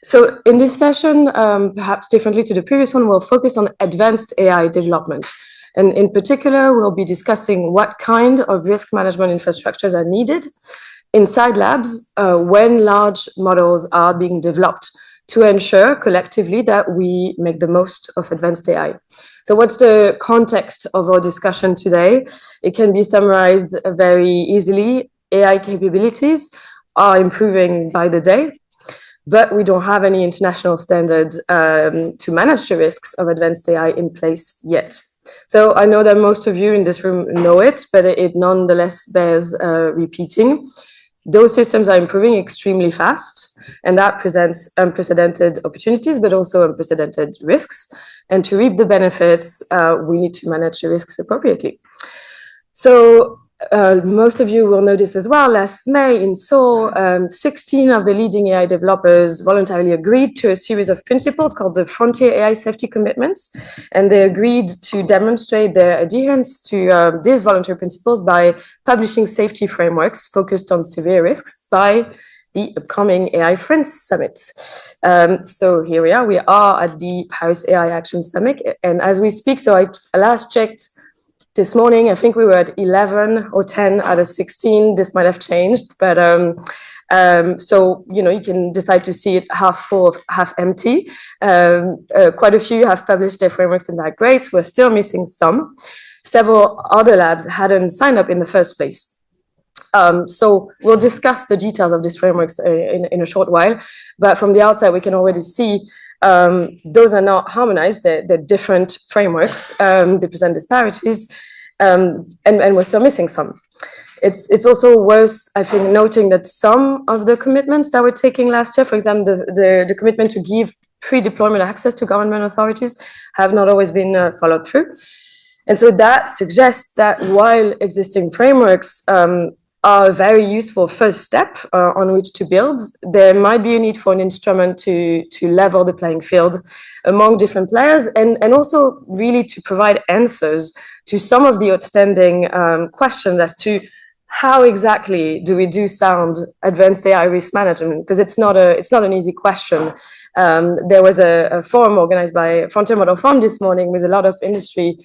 So in this session, perhaps differently to the previous one, we'll focus on advanced AI development. And in particular, we'll be discussing what kind of risk management infrastructures are needed inside labs when large models are being developed to ensure collectively that we make the most of advanced AI. So what's the context of our discussion today? It can be summarized very easily. AI capabilities are improving by the day, but we don't have any international standards to manage the risks of advanced AI in place yet. So I know that most of you in this room know it, but it nonetheless bears repeating. Those systems are improving extremely fast, and that presents unprecedented opportunities, but also unprecedented risks. And to reap the benefits, we need to manage the risks appropriately. So most of you will know this as well. Last May in Seoul, 16 of the leading AI developers voluntarily agreed to a series of principles called the Frontier AI Safety Commitments. And they agreed to demonstrate their adherence to these voluntary principles by publishing safety frameworks focused on severe risks by the upcoming AI Friends Summit. So here we are at the Paris AI Action Summit. And as we speak, so I last checked this morning, I think we were at 11 or 10 out of 16. This might have changed, but so, you know, you can decide to see it half full, half empty. Quite a few have published their frameworks in that grade. So we're still missing some. Several other labs hadn't signed up in the first place. So we'll discuss the details of these frameworks in a short while. But from the outside, we can already see those are not harmonized. They're different frameworks. They present disparities, and we're still missing some. It's also worth, I think, noting that some of the commitments that we're taking last year, for example, the commitment to give pre-deployment access to government authorities, have not always been followed through. And so that suggests that while existing frameworks are a very useful first step on which to build, there might be a need for an instrument to level the playing field among different players and also really to provide answers to some of the outstanding questions as to how exactly do we do sound advanced AI risk management? Because it's not an easy question. There was a forum organized by Frontier Model Forum this morning with a lot of industry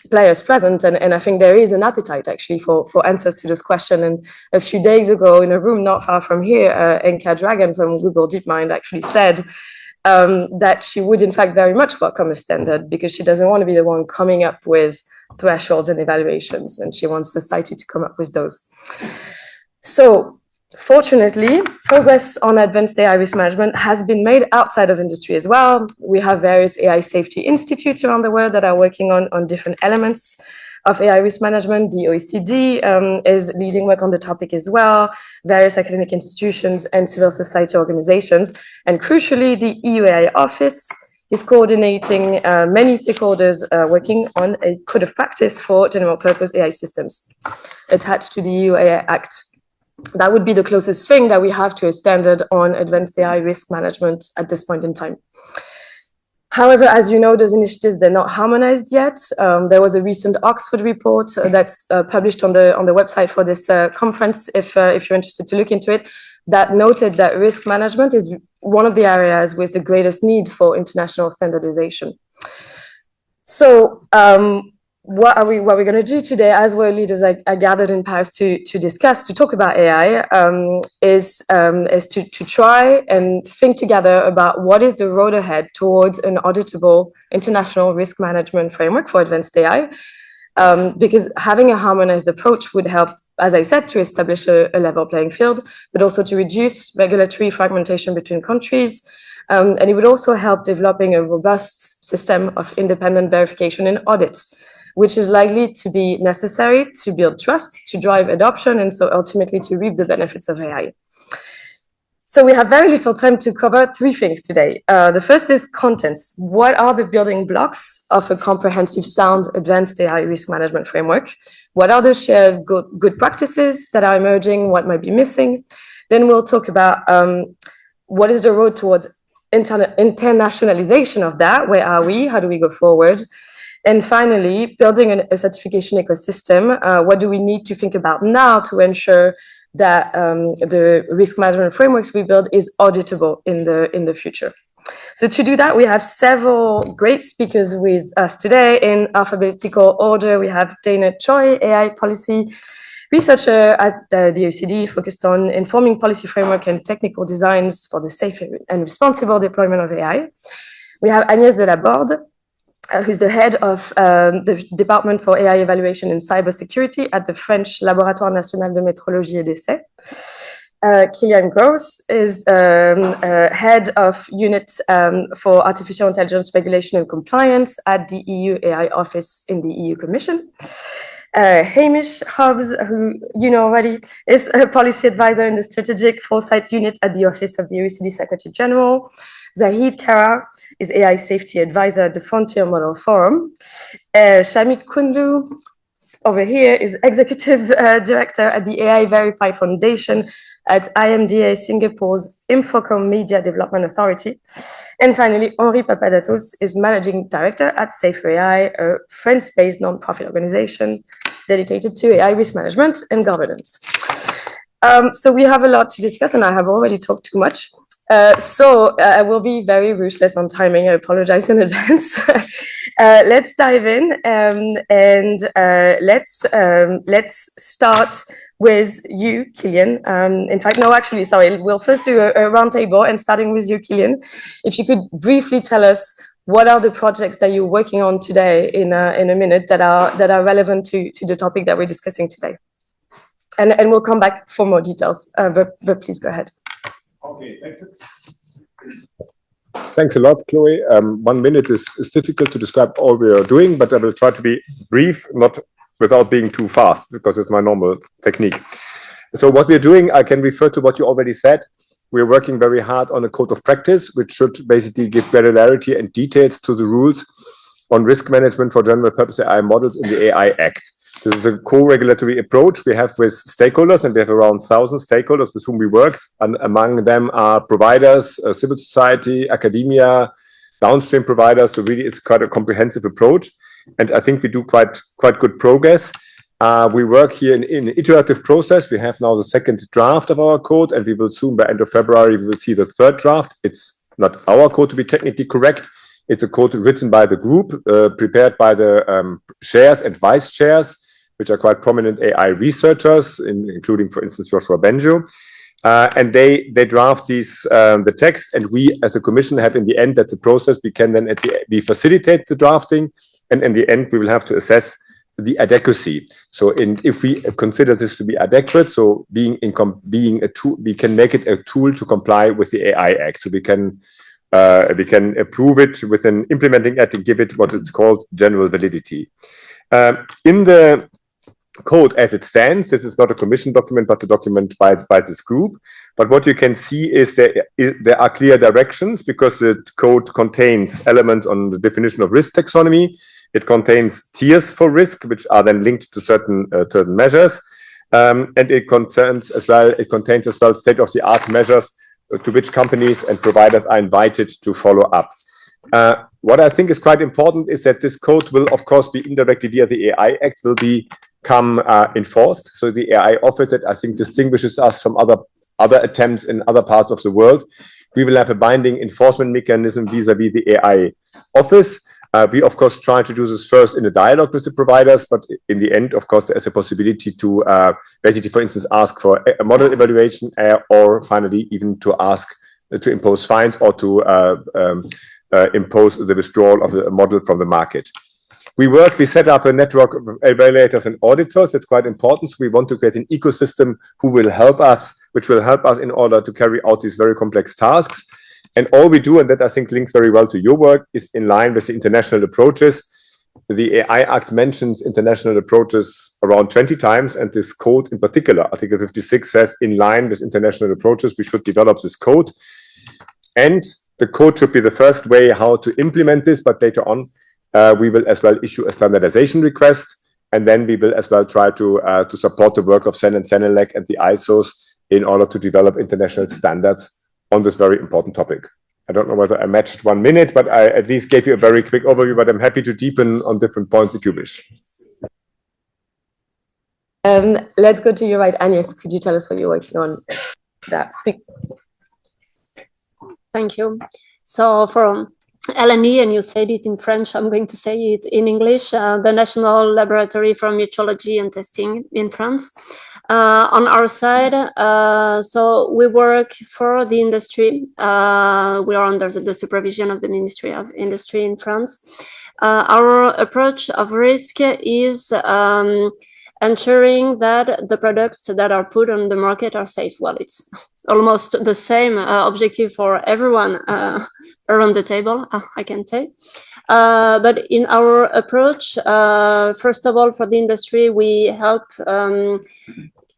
players present, and I think there is an appetite actually for answers to this question. And a few days ago, in a room not far from here, Enka Dragan from Google DeepMind actually said that she would in fact very much welcome a standard because she doesn't want to be the one coming up with thresholds and evaluations, and she wants society to come up with those. So fortunately, progress on advanced AI risk management has been made outside of industry as well. We have various AI safety institutes around the world that are working on different elements of AI risk management. The OECD is leading work on the topic as well, various academic institutions and civil society organizations. And crucially, the EU AI office is coordinating many stakeholders working on a code of practice for general purpose AI systems attached to the EU AI Act. That would be the closest thing that we have to a standard on advanced AI risk management at this point in time. However, as you know, those initiatives, they're not harmonized yet. There was a recent Oxford report that's published on the website for this conference, if you're interested to look into it, that noted that risk management is one of the areas with the greatest need for international standardization. So, what are we going to do today, as world leaders are gathered in Paris to discuss, to talk about AI, is to try and think together about what is the road ahead towards an auditable international risk management framework for advanced AI, because having a harmonized approach would help, as I said, to establish a level playing field, but also to reduce regulatory fragmentation between countries. And it would also help developing a robust system of independent verification and audits, which is likely to be necessary to build trust, to drive adoption, and so ultimately to reap the benefits of AI. So we have very little time to cover three things today. The first is contents. What are the building blocks of a comprehensive, sound, advanced AI risk management framework? What are the shared good practices that are emerging? What might be missing? Then we'll talk about what is the road towards internationalization of that? Where are we? How do we go forward? And finally, building a certification ecosystem. What do we need to think about now to ensure that the risk management frameworks we build is auditable in the future. So to do that, we have several great speakers with us today in alphabetical order. We have Dana Choi, AI policy researcher at the OECD, focused on informing policy framework and technical designs for the safe and responsible deployment of AI. We have Agnès Delaborde, who's the head of the Department for AI Evaluation and Cybersecurity at the French Laboratoire National de Métrologie et d'Essai. Kilian is head of unit for artificial intelligence regulation and compliance at the EU AI office in the EU Commission. Hamish Hobbs, who you know already, is a policy advisor in the strategic Foresight unit at the office of the OECD Secretary General. Zaheed is AI safety advisor at the Frontier Model Forum. Shameek Kundu, over here, is executive director at the AI Verify Foundation at IMDA, Singapore's Infocom Media Development Authority. And finally, Papadatos is managing director at SaferAI, a France-based non-profit organization dedicated to AI risk management and governance. So we have a lot to discuss, and I have already talked too much. So I will be very ruthless on timing. I apologize in advance. Let's dive in, and let's start with you, Kilian. In fact, no, actually, sorry. We'll first do a roundtable, and starting with you, Kilian, if you could briefly tell us what are the projects that you're working on today in a minute that are relevant to the topic that we're discussing today, and we'll come back for more details. But please go ahead. Okay, thanks. Thanks a lot, Chloe. 1 minute is difficult to describe all we are doing, but I will try to be brief, not without being too fast, because it's my normal technique. So what we're doing, I can refer to what you already said. We're working very hard on a code of practice, which should basically give granularity and details to the rules on risk management for general purpose AI models in the AI Act. This is a co-regulatory approach we have with stakeholders, and we have around 1,000 stakeholders with whom we work. And among them are providers, civil society, academia, downstream providers. So really, it's quite a comprehensive approach. And I think we do quite good progress. We work here in an iterative process. We have now the second draft of our code, and we will soon, by end of February, we will see the third draft. It's not our code to be technically correct. It's a code written by the group, prepared by the chairs and vice chairs, which are quite prominent AI researchers, including, for instance, Joshua Benjo. And they draft the text, and we, as a commission, have in the end, that's a process. We can then we facilitate the drafting, and in the end, we will have to assess the adequacy. So if we consider this to be adequate, so being a tool, we can make it a tool to comply with the AI Act. So we can approve it with an implementing act and give it what it's called general validity. In the code as it stands, this is not a commission document, but a document by this group. But what you can see is that there are clear directions, because the code contains elements on the definition of risk taxonomy. It contains tiers for risk, which are then linked to certain measures. And it contains as well state-of-the-art measures to which companies and providers are invited to follow up. What I think is quite important is that this code will, of course, be indirectly via the AI Act, will become enforced. So the AI office, that I think distinguishes us from other attempts in other parts of the world. We will have a binding enforcement mechanism vis-a-vis the AI office. We, of course, try to do this first in a dialogue with the providers, but in the end, of course, there's a possibility to basically, for instance, ask for a model evaluation, or finally even to ask to impose fines, or to impose the withdrawal of the model from the market. We set up a network of evaluators and auditors. That's quite important. So we want to create an ecosystem which will help us in order to carry out these very complex tasks. And all we do, and that I think links very well to your work, is in line with the international approaches. The AI Act mentions international approaches around 20 times, and this code in particular, Article 56, says in line with international approaches, we should develop this code. And the code should be the first way how to implement this, but later on, we will as well issue a standardization request, and then we will as well try to support the work of CEN and CENELEC and the ISOs in order to develop international standards on this very important topic. I don't know whether I matched 1 minute, but I at least gave you a very quick overview, but I'm happy to deepen on different points if you wish. Let's go to your right, Agnès. Could you tell us what you're working on? Speak. Thank you. So for LNE, and you said it in French, I'm going to say it in English, the National Laboratory for Metrology and Testing in France. On our side, so we work for the industry. We are under the supervision of the Ministry of Industry in France. Our approach of risk is ensuring that the products that are put on the market are safe. Well, it's almost the same objective for everyone around the table, I can say. But in our approach, first of all, for the industry, we help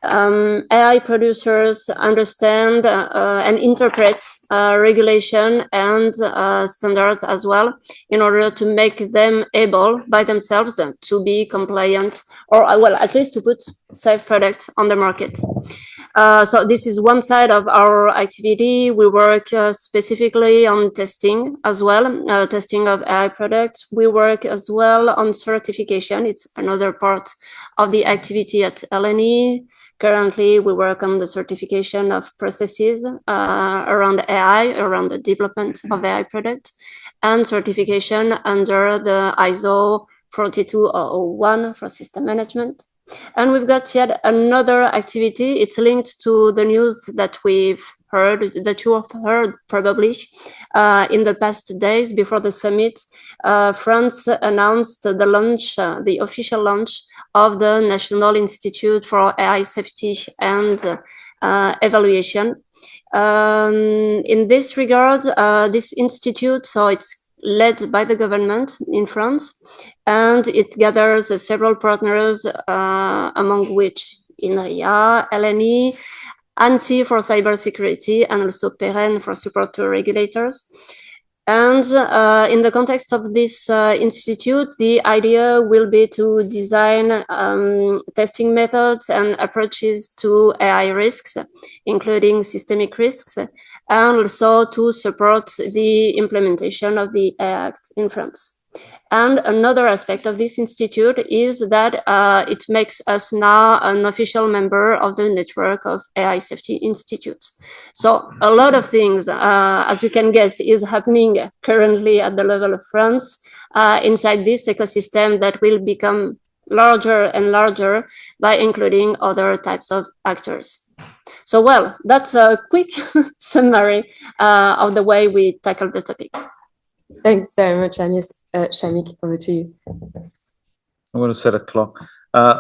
AI producers understand and interpret regulation and standards as well, in order to make them able by themselves to be compliant, or well, at least to put safe products on the market. So this is one side of our activity. We work specifically on testing as well, testing of AI products. We work as well on certification. It's another part of the activity at LNE. Currently, we work on the certification of processes around AI, around the development of AI products, and certification under the ISO 42001 for system management. And we've got yet another activity. It's linked to the news that we've heard, that you have heard probably in the past days before the summit. France announced the launch, the official launch of the National Institute for AI Safety and Evaluation. In this regard, this institute, so it's led by the government in France, and it gathers several partners, among which INRIA, LNE, ANSI for cybersecurity, and also PEREN for support to regulators. And in the context of this institute, the idea will be to design testing methods and approaches to AI risks, including systemic risks, and also to support the implementation of the AI Act in France. And another aspect of this institute is that it makes us now an official member of the network of AI safety institutes. So a lot of things, as you can guess, is happening currently at the level of France inside this ecosystem that will become larger and larger by including other types of actors. So, well, that's a quick summary of the way we tackle the topic. Thanks very much, Agnès. Shameek, over to you. I'm going to set a clock.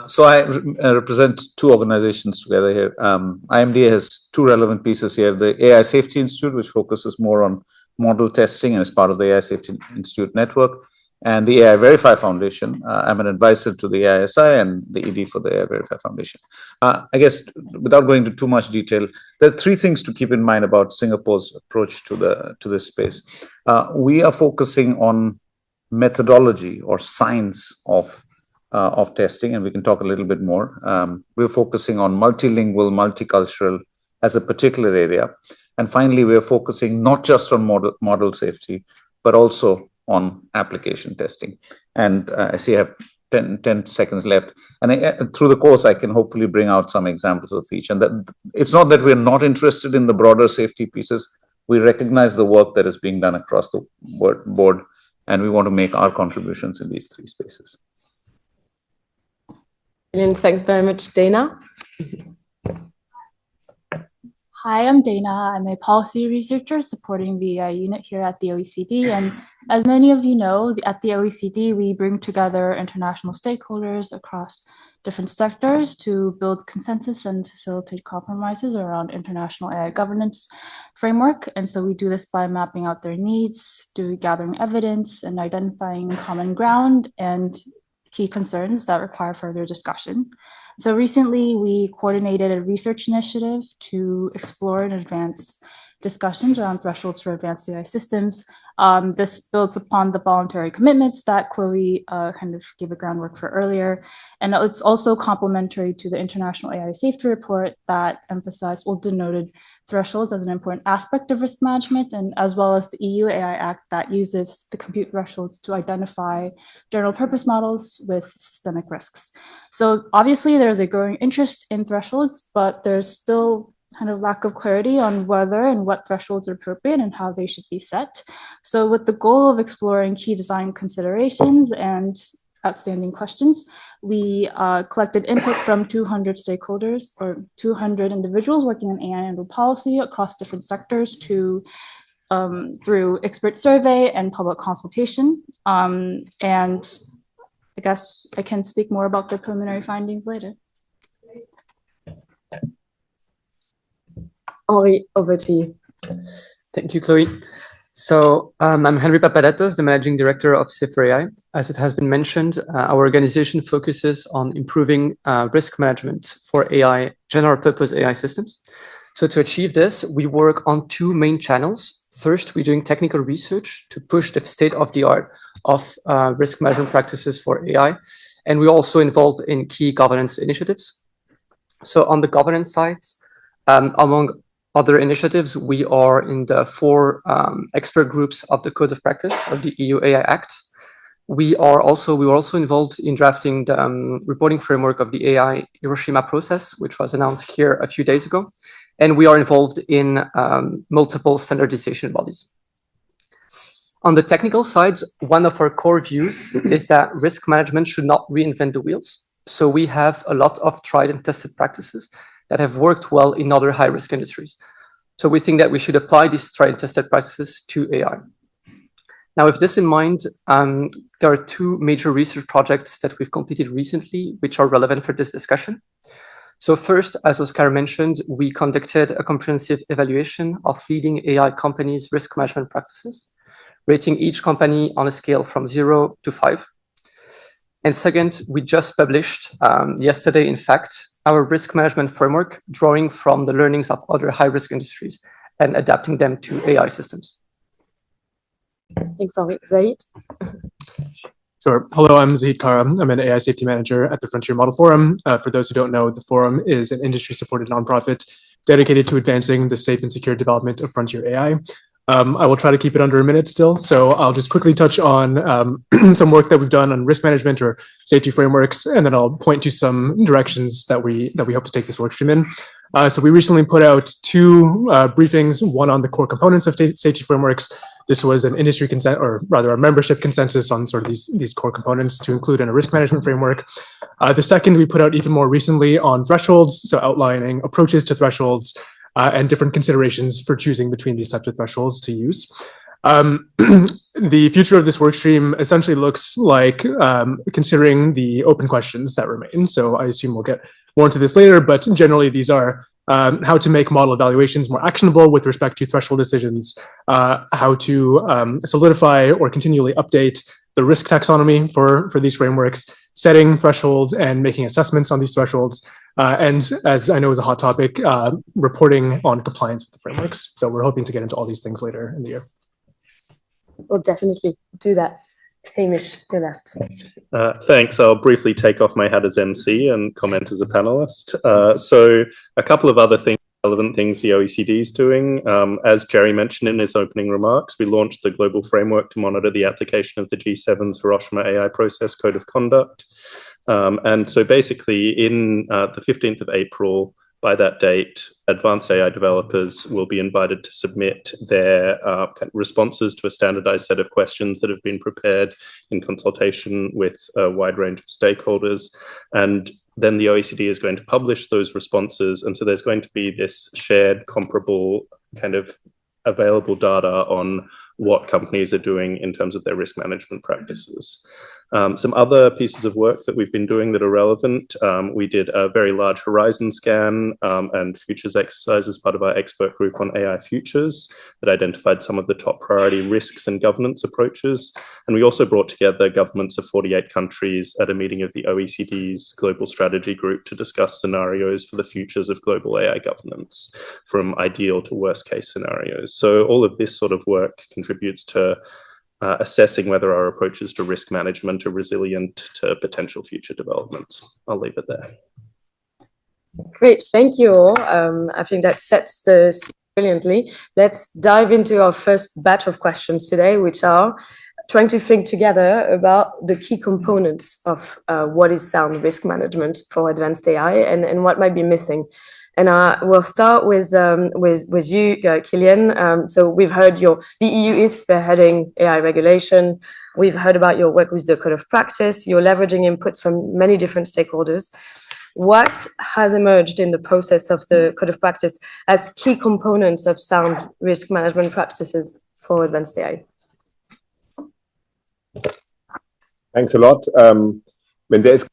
So I represent two organizations together here. IMDA has two relevant pieces here. The AI Safety Institute, which focuses more on model testing and is part of the AI Safety Institute network, and the AI Verify Foundation. I'm an advisor to the AISI and the ED for the AI Verify Foundation. I guess without going into too much detail, there are three things to keep in mind about Singapore's approach to this space. We are focusing on methodology or science of testing, and we can talk a little bit more. We're focusing on multilingual, multicultural as a particular area. And finally, we're focusing not just on model safety, but also on application testing. And I see I have 10 seconds left. And through the course, I can hopefully bring out some examples of each. And that it's not that we're not interested in the broader safety pieces. We recognize the work that is being done across the board, and we want to make our contributions in these three spaces. Brilliant. Thanks very much, Dana. Hi, I'm Dana. I'm a policy researcher supporting the unit here at the OECD. And as many of you know, at the OECD, we bring together international stakeholders across different sectors to build consensus and facilitate compromises around international AI governance framework. And so we do this by mapping out their needs, gathering evidence, and identifying common ground and key concerns that require further discussion. So recently, we coordinated a research initiative to explore and advance discussions around thresholds for advanced AI systems. This builds upon the voluntary commitments that Chloe kind of gave a groundwork for earlier. And it's also complementary to the International AI Safety Report that emphasized, well, denoted thresholds as an important aspect of risk management, and as well as the EU AI Act that uses the compute thresholds to identify general purpose models with systemic risks. So obviously there's a growing interest in thresholds, but there's still kind of lack of clarity on whether and what thresholds are appropriate and how they should be set. So with the goal of exploring key design considerations and outstanding questions, we collected input from 200 stakeholders or 200 individuals working on AI-enabled policy across different sectors through expert survey and public consultation. And I guess I can speak more about the preliminary findings later. Henri, over to you. Thank you, Chloe. So I'm Henry Papadatos, the Managing Director of SaferAI. As it has been mentioned, our organization focuses on improving risk management for AI, general purpose AI systems. So to achieve this, we work on two main channels. First, we're doing technical research to push the state of the art of risk management practices for AI. And we're also involved in key governance initiatives. So on the governance side, among other initiatives, we are in the 4 expert groups of the Code of Practice of the EU AI Act. We were also involved in drafting the reporting framework of the AI Hiroshima process, which was announced here a few days ago. And we are involved in multiple standardization bodies. On the technical side, one of our core views is that risk management should not reinvent the wheels. So we have a lot of tried and tested practices that have worked well in other high-risk industries. So we think that we should apply these tried and tested practices to AI. Now, with this in mind, there are 2 major research projects that we've completed recently, which are relevant for this discussion. So first, as Oscar mentioned, we conducted a comprehensive evaluation of leading AI companies' risk management practices, rating each company on a scale from 0 to 5. And second, we just published yesterday, in fact, our risk management framework, drawing from the learnings of other high-risk industries and adapting them to AI systems. Thanks, Henri. Zaheed? Sure. Hello, I'm Zaheed Kara. I'm an AI safety manager at the Frontier Model Forum. For those who don't know, the forum is an industry-supported nonprofit dedicated to advancing the safe and secure development of frontier AI. I will try to keep it under a minute still, so I'll just quickly touch on some work that we've done on risk management or safety frameworks, and then I'll point to some directions that we hope to take this workstream in. So we recently put out 2 briefings, one on the core components of safety frameworks. This was an industry consent, or rather a membership consensus on sort of these core components to include in a risk management framework. The second we put out even more recently on thresholds, so outlining approaches to thresholds and different considerations for choosing between these types of thresholds to use. The future of this workstream essentially looks like considering the open questions that remain. So I assume we'll get more into this later, but generally these are how to make model evaluations more actionable with respect to threshold decisions, how to solidify or continually update the risk taxonomy for these frameworks, setting thresholds and making assessments on these thresholds, and as I know is a hot topic, reporting on compliance with the frameworks. So we're hoping to get into all these things later in the year. We'll definitely do that. Hamish, you're last. Thanks. I'll briefly take off my hat as MC and comment as a panelist. So a couple of other things, relevant things the OECD is doing. As Jerry mentioned in his opening remarks, we launched the global framework to monitor the application of the G7's Hiroshima AI Process Code of Conduct. And so basically in the 15th of April, by that date, advanced AI developers will be invited to submit their responses to a standardized set of questions that have been prepared in consultation with a wide range of stakeholders. And then the OECD is going to publish those responses. And so there's going to be this shared, comparable kind of available data on what companies are doing in terms of their risk management practices. Some other pieces of work that we've been doing that are relevant. We did a very large horizon scan and futures exercise as part of our expert group on AI futures that identified some of the top priority risks and governance approaches. And we also brought together governments of 48 countries at a meeting of the OECD's Global Strategy Group to discuss scenarios for the futures of global AI governance, from ideal to worst case scenarios. So all of this sort of work contributes to assessing whether our approaches to risk management are resilient to potential future developments. I'll leave it there. Great, thank you all. I think that sets the scene brilliantly. Let's dive into our first batch of questions today, which are trying to think together about the key components of what is sound risk management for advanced AI and what might be missing. And we'll start with you, Kilian. So we've heard the EU is spearheading AI regulation. We've heard about your work with the Code of Practice. You're leveraging inputs from many different stakeholders. What has emerged in the process of the Code of Practice as key components of sound risk management practices for advanced AI? Thanks a lot. When there's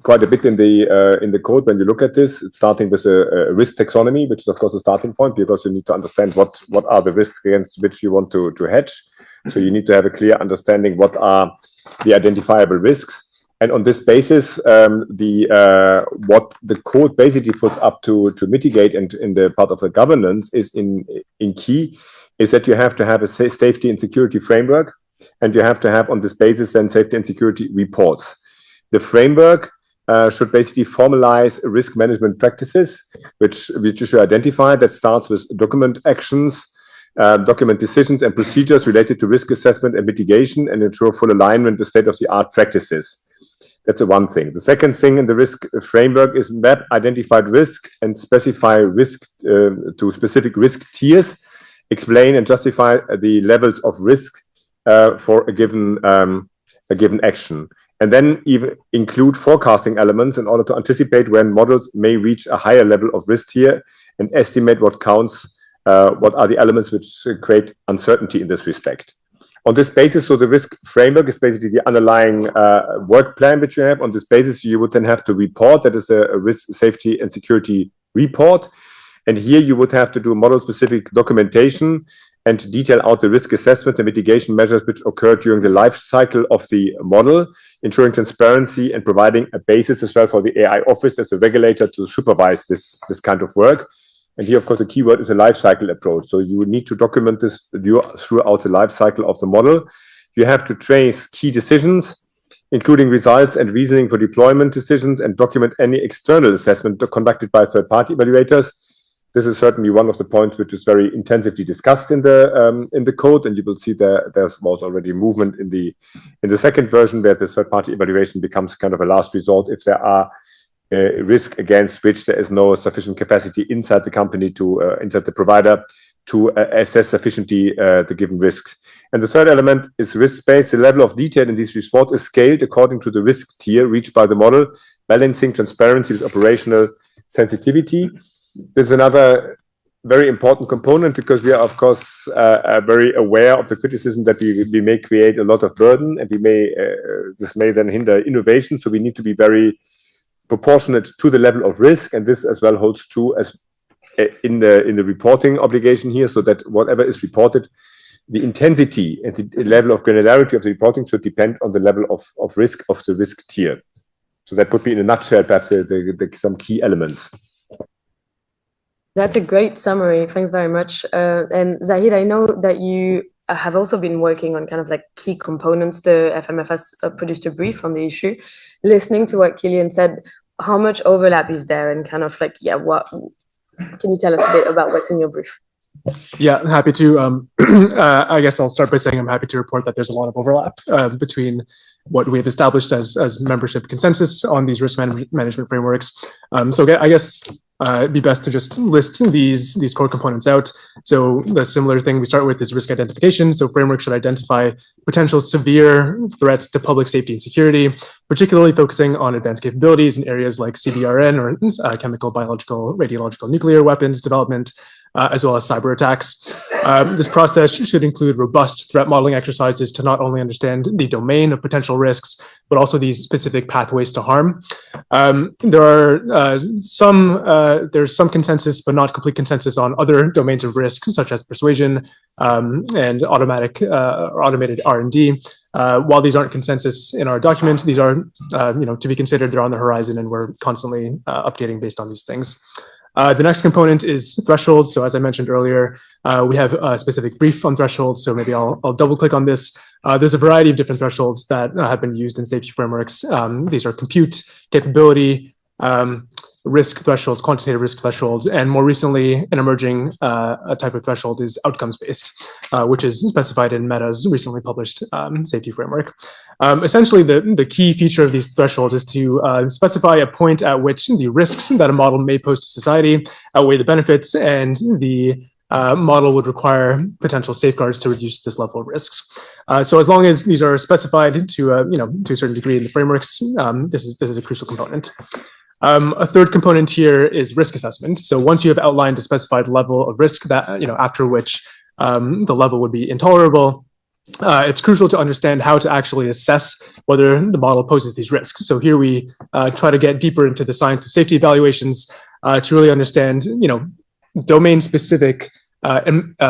quite a bit in the code when you look at this, it's starting with a risk taxonomy, which is of course a starting point, because you need to understand what are the risks against which you want to hedge. So you need to have a clear understanding what are the identifiable risks, and on this basis, what the code basically puts up to mitigate and in the part of the governance is in key is that you have to have a safety and security framework, and you have to have on this basis then safety and security reports. The framework should basically formalize risk management practices, which you should identify. That starts with document actions, document decisions and procedures related to risk assessment and mitigation, and ensure full alignment with state-of-the-art practices. That's the one thing. The second thing in the risk framework is map identified risk and specify risk to specific risk tiers, explain and justify the levels of risk for a given action. And then even include forecasting elements in order to anticipate when models may reach a higher level of risk tier and estimate what counts, what are the elements which create uncertainty in this respect. On this basis, so the risk framework is basically the underlying work plan which you have. On this basis, you would then have to report, that is a risk, safety and security report. And here you would have to do model-specific documentation and detail out the risk assessment and mitigation measures which occur during the life cycle of the model, ensuring transparency and providing a basis as well for the AI office as a regulator to supervise this kind of work. And here, of course, the key word is a life cycle approach. So you need to document this throughout the life cycle of the model. You have to trace key decisions, including results and reasoning for deployment decisions, and document any external assessment conducted by third-party evaluators. This is certainly one of the points which is very intensively discussed in the code, and you will see there was already movement in the second version where the third-party evaluation becomes kind of a last resort if there are risk against which there is no sufficient capacity inside the company inside the provider to assess sufficiently the given risks. And the third element is risk-based. The level of detail in these reports is scaled according to the risk tier reached by the model, balancing transparency with operational sensitivity. There's another very important component, because we are, of course, very aware of the criticism that we may create a lot of burden, and this may then hinder innovation. So we need to be very proportionate to the level of risk, and this as well holds true as in the reporting obligation here, so that whatever is reported, the intensity and the level of granularity of the reporting should depend on the level of risk of the risk tier. So that would be, in a nutshell, perhaps some key elements. That's a great summary. Thanks very much. And Zaheed, I know that you have also been working on kind of like key components. The FMF has produced a brief on the issue. Listening to what Kilian said, how much overlap is there, and kind of like, what can you tell us a bit about what's in your brief? Yeah, I'm happy to. I guess I'll start by saying I'm happy to report that there's a lot of overlap between what we've established as membership consensus on these risk management frameworks. So I guess it'd be best to just list these core components out. So the similar thing we start with is risk identification. So framework should identify potential severe threats to public safety and security, particularly focusing on advanced capabilities in areas like CBRN or chemical, biological, radiological, nuclear weapons development, as well as cyber attacks. This process should include robust threat modeling exercises to not only understand the domain of potential risks, but also these specific pathways to harm. There's some consensus, but not complete consensus on other domains of risk, such as persuasion and automated R&D. While these aren't consensus in our document, these are to be considered. They're on the horizon, and we're constantly updating based on these things. The next component is thresholds. So as I mentioned earlier, we have a specific brief on thresholds. So maybe I'll double click on this. There's a variety of different thresholds that have been used in safety frameworks. These are compute, capability, risk thresholds, quantitative risk thresholds, and more recently, an emerging type of threshold is outcomes-based, which is specified in Meta's recently published safety framework. Essentially, the key feature of these thresholds is to specify a point at which the risks that a model may pose to society outweigh the benefits, and the model would require potential safeguards to reduce this level of risks. So as long as these are specified to a certain degree in the frameworks, this is a crucial component. A third component here is risk assessment. So once you have outlined a specified level of risk that, after which the level would be intolerable, it's crucial to understand how to actually assess whether the model poses these risks. So here we try to get deeper into the science of safety evaluations to really understand, domain-specific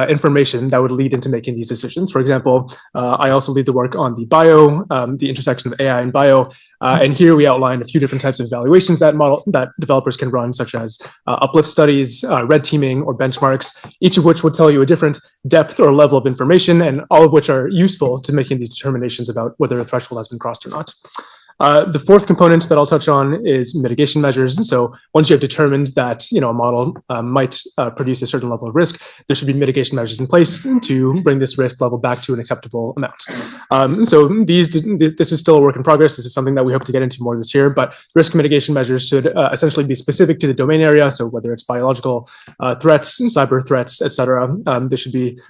information that would lead into making these decisions. For example, I also lead the work on the intersection of AI and bio, and here we outline a few different types of evaluations that developers can run, such as uplift studies, red teaming, or benchmarks, each of which will tell you a different depth or level of information, and all of which are useful to making these determinations about whether a threshold has been crossed or not. The fourth component that I'll touch on is mitigation measures. So once you have determined that a model might produce a certain level of risk, there should be mitigation measures in place to bring this risk level back to an acceptable amount. So this is still a work in progress. This is something that we hope to get into more this year, but risk mitigation measures should essentially be specific to the domain area. So whether it's biological threats, cyber threats, etc., this should be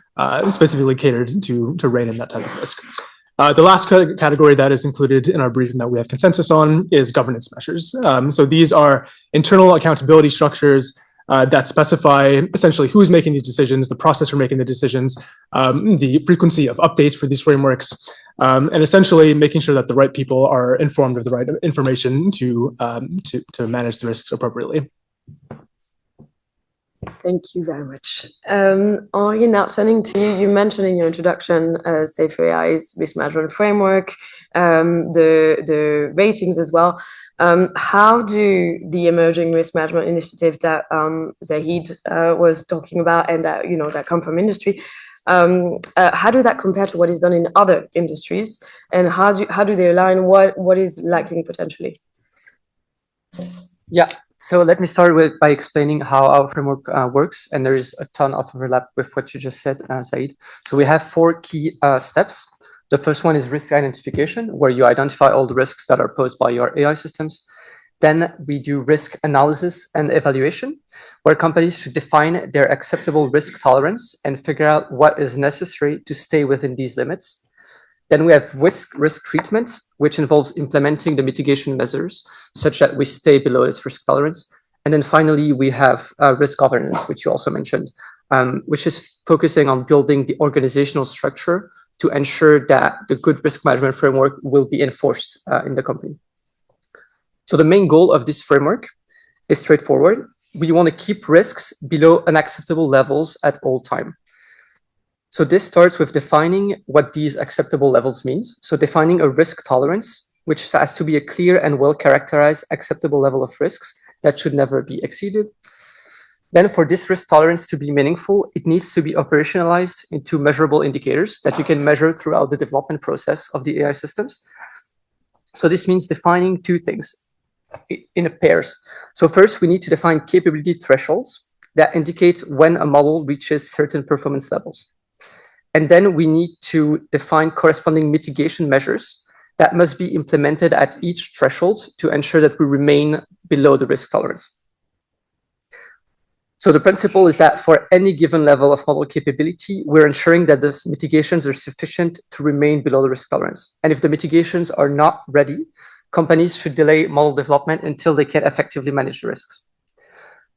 specifically catered to rein in that type of risk. The last category that is included in our briefing that we have consensus on is governance measures. So these are internal accountability structures that specify essentially who's making these decisions, the process for making the decisions, the frequency of updates for these frameworks, and essentially making sure that the right people are informed of the right information to manage the risks appropriately. Thank you very much. Henri, now turning to you, you mentioned in your introduction SaferAI's risk management framework, the ratings as well. How do the emerging risk management initiatives that Zaheed was talking about and that come from industry, how do that compare to what is done in other industries, and how do they align what is lacking potentially? Yeah. So let me start by explaining how our framework works, and there is a ton of overlap with what you just said, Zaheed. So we have 4 key steps. The first one is risk identification, where you identify all the risks that are posed by your AI systems. Then we do risk analysis and evaluation, where companies should define their acceptable risk tolerance and figure out what is necessary to stay within these limits. Then we have risk treatment, which involves implementing the mitigation measures such that we stay below this risk tolerance. And then finally, we have risk governance, which you also mentioned, which is focusing on building the organizational structure to ensure that the good risk management framework will be enforced in the company. So the main goal of this framework is straightforward. We want to keep risks below unacceptable levels at all time. So this starts with defining what these acceptable levels means. So defining a risk tolerance, which has to be a clear and well-characterized acceptable level of risks that should never be exceeded. Then for this risk tolerance to be meaningful, it needs to be operationalized into measurable indicators that you can measure throughout the development process of the AI systems. So this means defining 2 things in pairs. So first, we need to define capability thresholds that indicate when a model reaches certain performance levels. And then we need to define corresponding mitigation measures that must be implemented at each threshold to ensure that we remain below the risk tolerance. So the principle is that for any given level of model capability, we're ensuring that those mitigations are sufficient to remain below the risk tolerance. And if the mitigations are not ready, companies should delay model development until they can effectively manage the risks.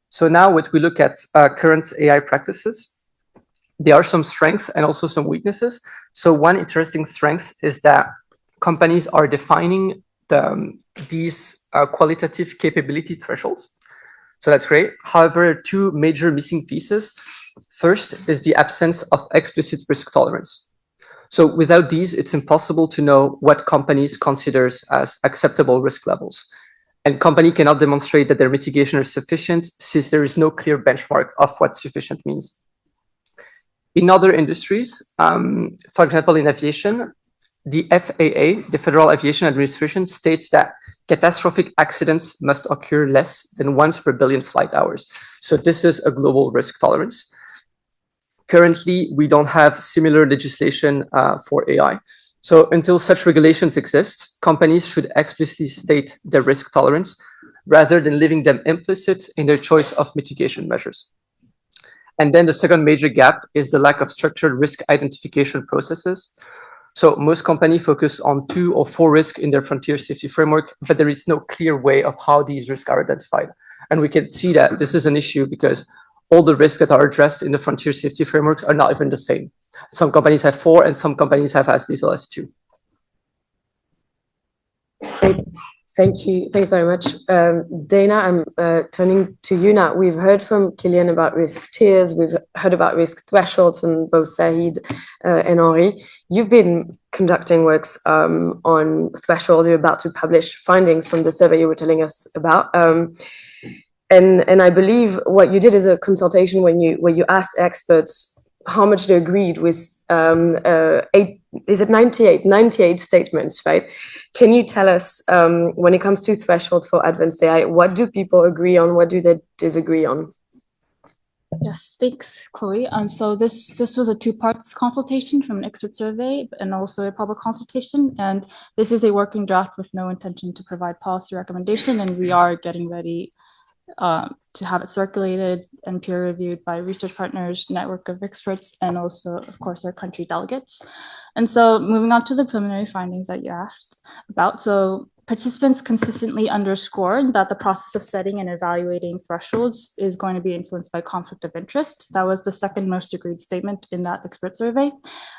So now when we look at current AI practices, there are some strengths and also some weaknesses. So one interesting strength is that companies are defining these qualitative capability thresholds. So that's great. However, two major missing pieces. First is the absence of explicit risk tolerance. So without these, it's impossible to know what companies consider as acceptable risk levels. And company cannot demonstrate that their mitigation is sufficient since there is no clear benchmark of what sufficient means. In other industries, for example, in aviation, the FAA, the Federal Aviation Administration, states that catastrophic accidents must occur less than once per billion flight hours. So this is a global risk tolerance. Currently, we don't have similar legislation for AI. So until such regulations exist, companies should explicitly state their risk tolerance rather than leaving them implicit in their choice of mitigation measures. And then the second major gap is the lack of structured risk identification processes. So most companies focus on 2 or 4 risks in their frontier safety framework, but there is no clear way of how these risks are identified. And we can see that this is an issue because all the risks that are addressed in the frontier safety frameworks are not even the same. Some companies have 4 and some companies have as little as 2. Great. Thank you. Thanks very much. Dana, I'm turning to you now. We've heard from Kilian about risk tiers. We've heard about risk thresholds from both Zaheed and Henri. You've been conducting works on thresholds. You're about to publish findings from the survey you were telling us about. And I believe what you did is a consultation where you asked experts how much they agreed with 98 statements, right? Can you tell us, when it comes to threshold for advanced AI, what do people agree on? What do they disagree on? Yes, thanks, Chloe. So this was a 2-part consultation from an expert survey and also a public consultation. And this is a working draft with no intention to provide policy recommendation. And we are getting ready to have it circulated and peer reviewed by research partners, network of experts, and also, of course, our country delegates. And so moving on to the preliminary findings that you asked about. So participants consistently underscored that the process of setting and evaluating thresholds is going to be influenced by conflict of interest. That was the second most agreed statement in that expert survey.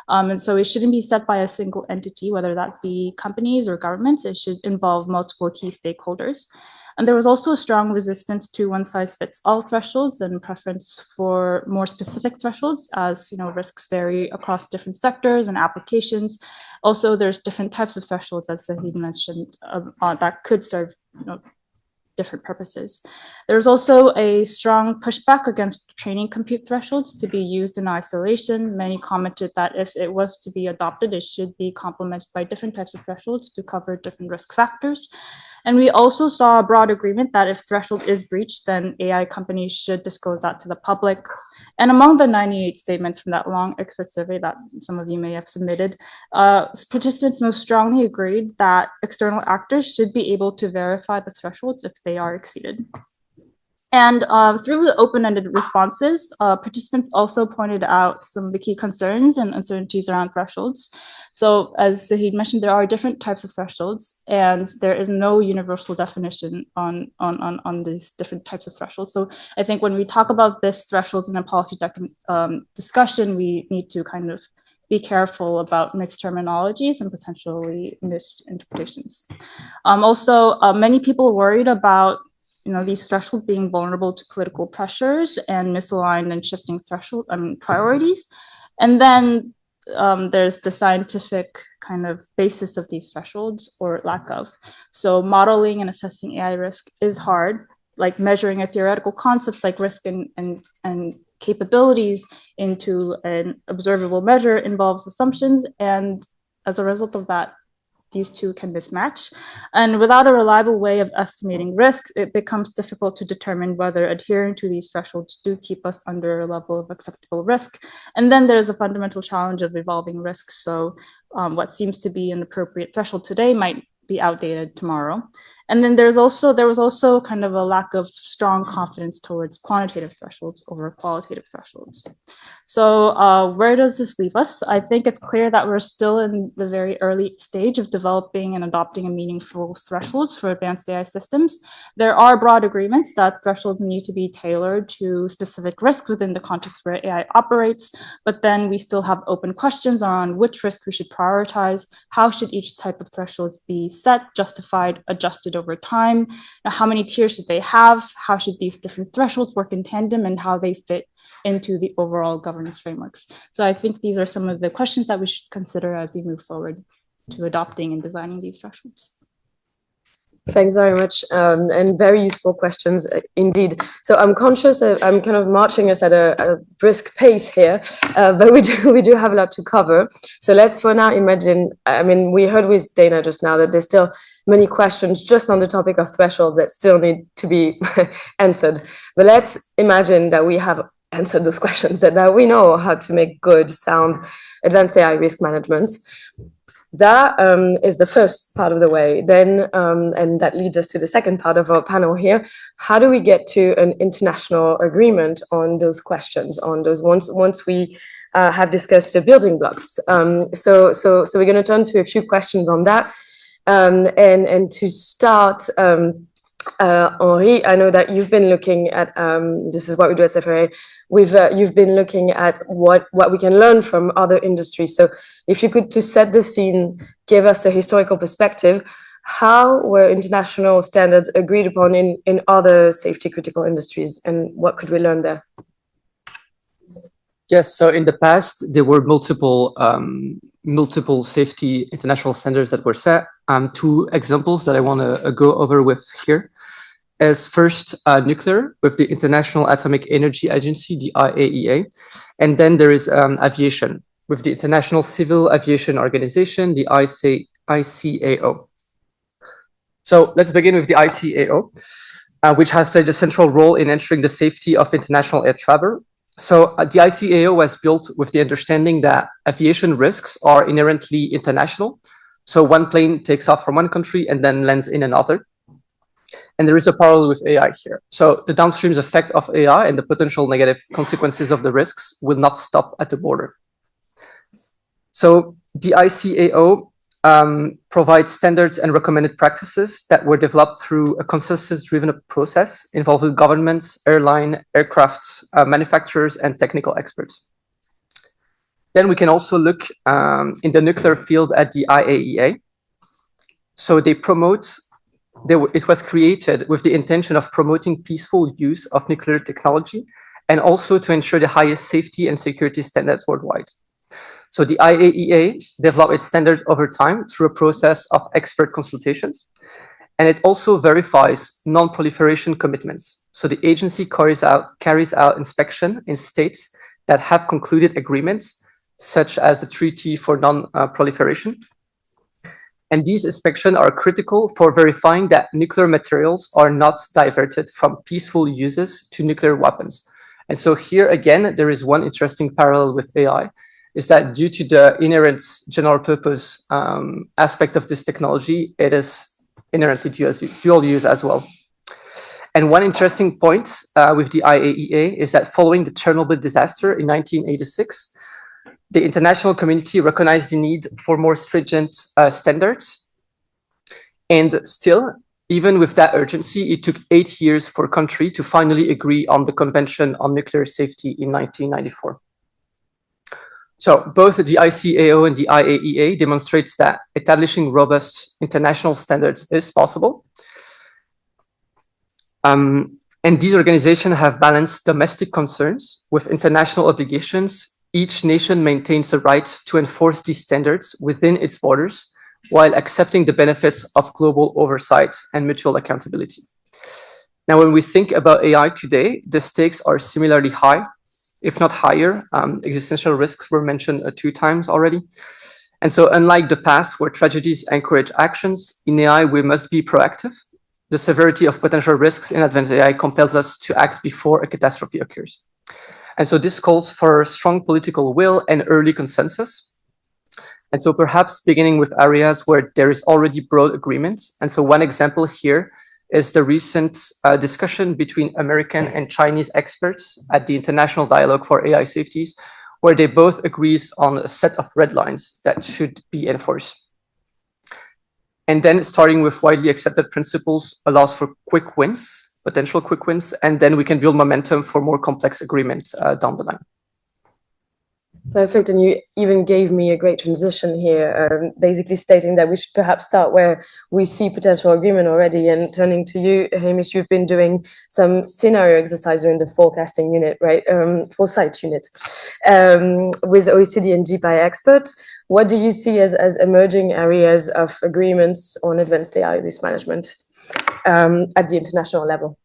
And so it shouldn't be set by a single entity, whether that be companies or governments. It should involve multiple key stakeholders. And there was also a strong resistance to one-size-fits-all thresholds and preference for more specific thresholds, as risks vary across different sectors and applications. Also, there's different types of thresholds, as Zaheed mentioned, that could serve different purposes. There's also a strong pushback against training compute thresholds to be used in isolation. Many commented that if it was to be adopted, it should be complemented by different types of thresholds to cover different risk factors. And we also saw a broad agreement that if threshold is breached, then AI companies should disclose that to the public. And among the 98 statements from that long expert survey that some of you may have submitted, participants most strongly agreed that external actors should be able to verify the thresholds if they are exceeded. And through the open-ended responses, participants also pointed out some of the key concerns and uncertainties around thresholds. So as Zaheed mentioned, there are different types of thresholds, and there is no universal definition on these different types of thresholds. So I think when we talk about this thresholds in a policy discussion, we need to kind of be careful about mixed terminologies and potentially misinterpretations. Also, many people worried about these thresholds being vulnerable to political pressures and misaligned and shifting priorities. And then there's the scientific kind of basis of these thresholds or lack of. So modeling and assessing AI risk is hard, like measuring a theoretical concepts like risk and capabilities into an observable measure involves assumptions. And as a result of that, these two can mismatch. And without a reliable way of estimating risks, it becomes difficult to determine whether adhering to these thresholds do keep us under a level of acceptable risk. And then there's a fundamental challenge of evolving risks. So what seems to be an appropriate threshold today might be outdated tomorrow. And then there was also kind of a lack of strong confidence towards quantitative thresholds over qualitative thresholds. So where does this leave us? I think it's clear that we're still in the very early stage of developing and adopting a meaningful thresholds for advanced AI systems. There are broad agreements that thresholds need to be tailored to specific risks within the context where AI operates, but then we still have open questions on which risk we should prioritize, how should each type of thresholds be set, justified, adjusted over time, how many tiers should they have, how should these different thresholds work in tandem, and how they fit into the overall governance frameworks. So I think these are some of the questions that we should consider as we move forward to adopting and designing these thresholds. Thanks very much, and very useful questions indeed. So I'm conscious I'm kind of marching us at a brisk pace here, but we do have a lot to cover. So let's for now imagine, I mean, we heard with Dana just now that there's still many questions just on the topic of thresholds that still need to be answered. But let's imagine that we have answered those questions, that we know how to make good, sound, advanced AI risk management. That is the first part of the way. Then, and that leads us to the second part of our panel here. How do we get to an international agreement on those questions, on those once we have discussed the building blocks? So we're going to turn to a few questions on that. And to start, Henri, I know that you've been looking at, this is what we do at SaferAI, you've been looking at what we can learn from other industries. So if you could, to set the scene, give us a historical perspective, how were international standards agreed upon in other safety critical industries, and what could we learn there? Yes, so in the past, there were multiple safety international standards that were set. Two examples that I want to go over with here is first nuclear with the International Atomic Energy Agency, the IAEA, and then there is aviation with the International Civil Aviation Organization, the ICAO. So let's begin with the ICAO, which has played a central role in ensuring the safety of international air travel. So the ICAO was built with the understanding that aviation risks are inherently international. So one plane takes off from one country and then lands in another. And there is a parallel with AI here. So the downstream effect of AI and the potential negative consequences of the risks will not stop at the border. So the ICAO provides standards and recommended practices that were developed through a consensus-driven process involving governments, airline, aircraft manufacturers, and technical experts. Then we can also look in the nuclear field at the IAEA. So they promote, it was created with the intention of promoting peaceful use of nuclear technology and also to ensure the highest safety and security standards worldwide. So the IAEA developed its standards over time through a process of expert consultations, and it also verifies non-proliferation commitments. So the agency carries out inspection in states that have concluded agreements, such as the Treaty for Non-Proliferation. And these inspections are critical for verifying that nuclear materials are not diverted from peaceful uses to nuclear weapons. And so here again, there is one interesting parallel with AI, is that due to the inherent general purpose aspect of this technology, it is inherently dual use as well. And one interesting point with the IAEA is that following the Chernobyl disaster in 1986, the international community recognized the need for more stringent standards. And still, even with that urgency, it took 8 years for a country to finally agree on the Convention on Nuclear Safety in 1994. So both the ICAO and the IAEA demonstrates that establishing robust international standards is possible. And these organizations have balanced domestic concerns with international obligations. Each nation maintains the right to enforce these standards within its borders while accepting the benefits of global oversight and mutual accountability. Now, when we think about AI today, the stakes are similarly high, if not higher. Existential risks were mentioned 2 times already. And so unlike the past where tragedies encourage actions, in AI, we must be proactive. The severity of potential risks in advanced AI compels us to act before a catastrophe occurs. And so this calls for strong political will and early consensus. And so perhaps beginning with areas where there is already broad agreement. And so one example here is the recent discussion between American and Chinese experts at the International Dialogue for AI Safeties, where they both agree on a set of red lines that should be enforced. And then starting with widely accepted principles allows for quick wins, potential quick wins, and then we can build momentum for more complex agreement down the line. Perfect. And you even gave me a great transition here, basically stating that we should perhaps start where we see potential agreement already. And turning to you, Hamish, you've been doing some scenario exercise in the forecasting unit, right? Foresight unit with OECD and GPI experts. What do you see as emerging areas of agreements on advanced AI risk management at the international level?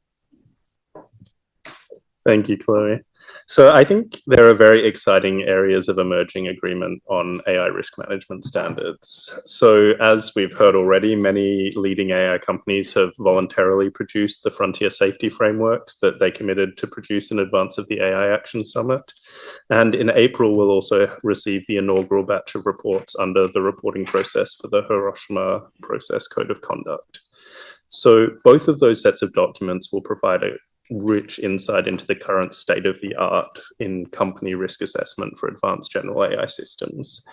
Thank you, Chloe. So I think there are very exciting areas of emerging agreement on AI risk management standards. So as we've heard already, many leading AI companies have voluntarily produced the frontier safety frameworks that they committed to produce in advance of the AI Action Summit. And in April, we'll also receive the inaugural batch of reports under the reporting process for the Hiroshima Process Code of Conduct. So both of those sets of documents will provide a rich insight into the current state of the art in company risk assessment for advanced general AI systems.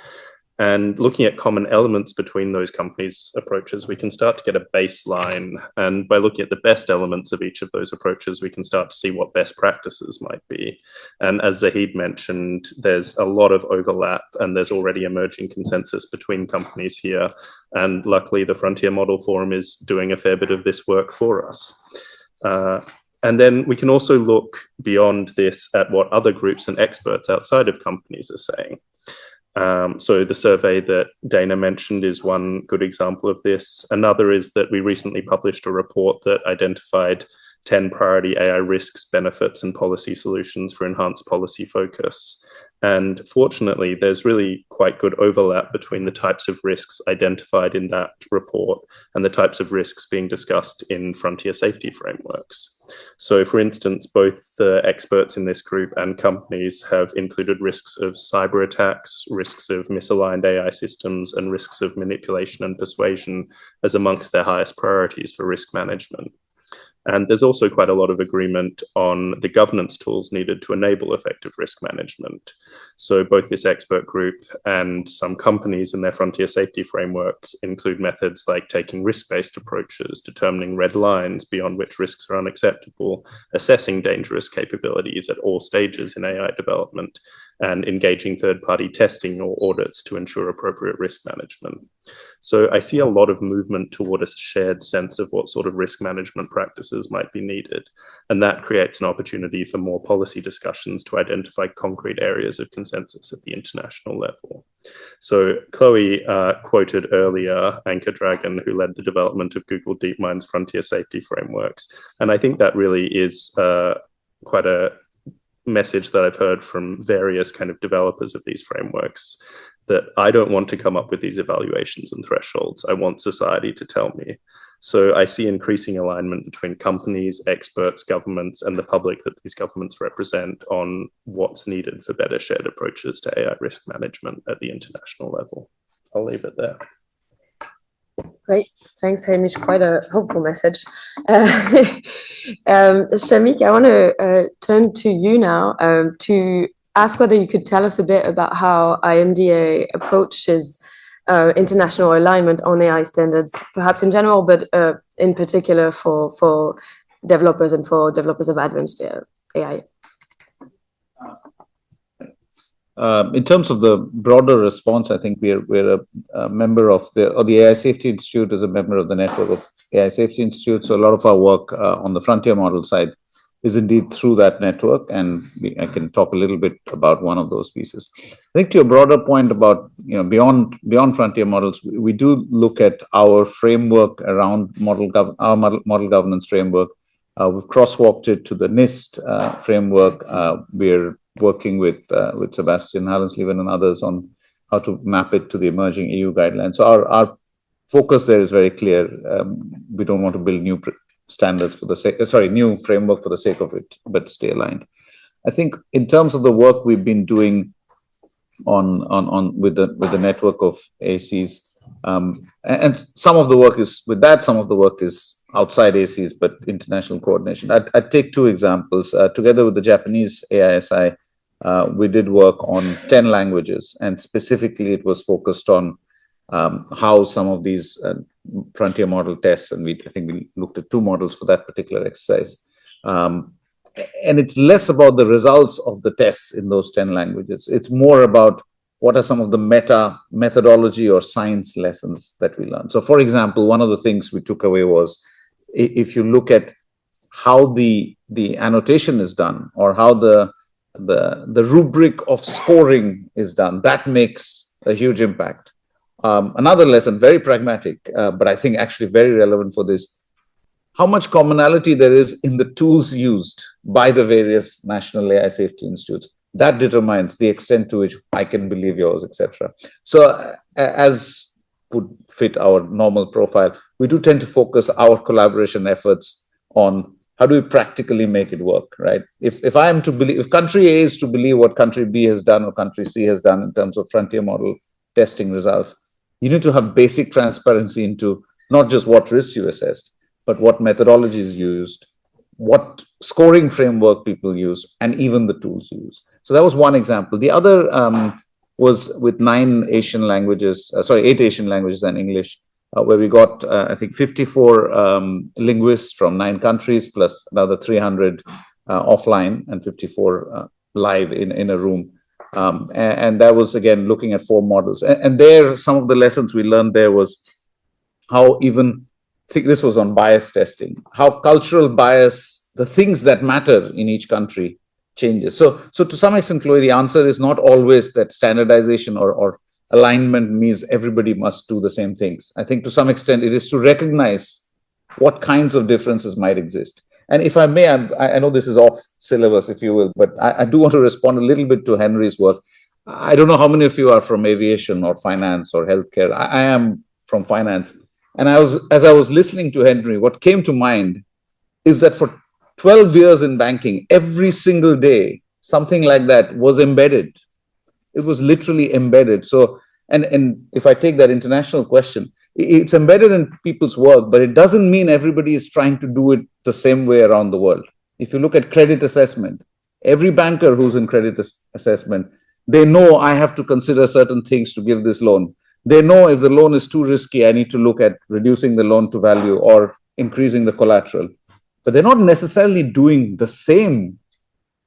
And looking at common elements between those companies' approaches, we can start to get a baseline. And by looking at the best elements of each of those approaches, we can start to see what best practices might be. And as Zaheed mentioned, there's a lot of overlap and there's already emerging consensus between companies here. And luckily, the Frontier Model Forum is doing a fair bit of this work for us. And then we can also look beyond this at what other groups and experts outside of companies are saying. So the survey that Dana mentioned is one good example of this. Another is that we recently published a report that identified 10 priority AI risks, benefits, and policy solutions for enhanced policy focus. And fortunately, there's really quite good overlap between the types of risks identified in that report and the types of risks being discussed in frontier safety frameworks. So for instance, both the experts in this group and companies have included risks of cyber attacks, risks of misaligned AI systems, and risks of manipulation and persuasion as amongst their highest priorities for risk management. And there's also quite a lot of agreement on the governance tools needed to enable effective risk management. So both this expert group and some companies in their frontier safety framework include methods like taking risk-based approaches, determining red lines beyond which risks are unacceptable, assessing dangerous capabilities at all stages in AI development, and engaging third-party testing or audits to ensure appropriate risk management. So I see a lot of movement toward a shared sense of what sort of risk management practices might be needed. And that creates an opportunity for more policy discussions to identify concrete areas of consensus at the international level. So Chloe quoted earlier Anchor Dragon, who led the development of Google DeepMind's frontier safety frameworks. And I think that really is quite a message that I've heard from various kind of developers of these frameworks, that I don't want to come up with these evaluations and thresholds. I want society to tell me. So I see increasing alignment between companies, experts, governments, and the public that these governments represent on what's needed for better shared approaches to AI risk management at the international level. I'll leave it there. Great. Thanks, Hamish. Quite a hopeful message. Shameek, I want to turn to you now to ask whether you could tell us a bit about how IMDA approaches international alignment on AI standards, perhaps in general, but in particular for developers and for developers of advanced AI. In terms of the broader response, I think we're a member of the AI Safety Institute is a member of the network of AI Safety Institute. So a lot of our work on the frontier model side is indeed through that network, and I can talk a little bit about one of those pieces. I think to a broader point about beyond frontier models, we do look at our framework around model governance framework. We've crosswalked it to the NIST framework. We're working with Sebastian Hallensleben and others on how to map it to the emerging EU guidelines. So our focus there is very clear. We don't want to build new standards for the sake, new framework for the sake of it, but stay aligned. I think in terms of the work we've been doing with the network of ACs. And some of the work is with that, some of the work is outside ACs, but international coordination. I'd take two examples. Together with the Japanese AISI, we did work on 10 languages, and specifically it was focused on how some of these frontier model tests, and I think we looked at 2 models for that particular exercise. And it's less about the results of the tests in those 10 languages. It's more about what are some of the methodology or science lessons that we learned. So for example, one of the things we took away was, if you look at how the annotation is done, or how the rubric of scoring is done, that makes a huge impact. Another lesson, very pragmatic, but I think actually very relevant for this, how much commonality there is in the tools used by the various national AI safety institutes. That determines the extent to which I can believe yours, etc. So as would fit our normal profile, we do tend to focus our collaboration efforts on how do we practically make it work, right? If I am to believe, if country A is to believe what country B has done or country C has done in terms of frontier model testing results, you need to have basic transparency into not just what risks you assessed, but what methodologies you used, what scoring framework people use, and even the tools used. So that was one example. The other was with 8 Asian languages and English, where we got, I think, 54 linguists from 9 countries, plus another 300 offline and 54 live in a room. And that was, again, looking at 4 models. And there, some of the lessons we learned there was how even, I think this was on bias testing, how cultural bias, the things that matter in each country, changes. So to some extent, Chloe, the answer is not always that standardization or alignment means everybody must do the same things. I think to some extent, it is to recognize what kinds of differences might exist. And if I may, I know this is off syllabus, if you will, but I do want to respond a little bit to Henry's work. I don't know how many of you are from aviation or finance or healthcare. I am from finance. And as I was listening to Henry, what came to mind is that for 12 years in banking, every single day, something like that was embedded. It was literally embedded. So, and if I take that international question, it's embedded in people's work, but it doesn't mean everybody is trying to do it the same way around the world. If you look at credit assessment, every banker who's in credit assessment, they know I have to consider certain things to give this loan. They know if the loan is too risky, I need to look at reducing the loan to value or increasing the collateral. But they're not necessarily doing the same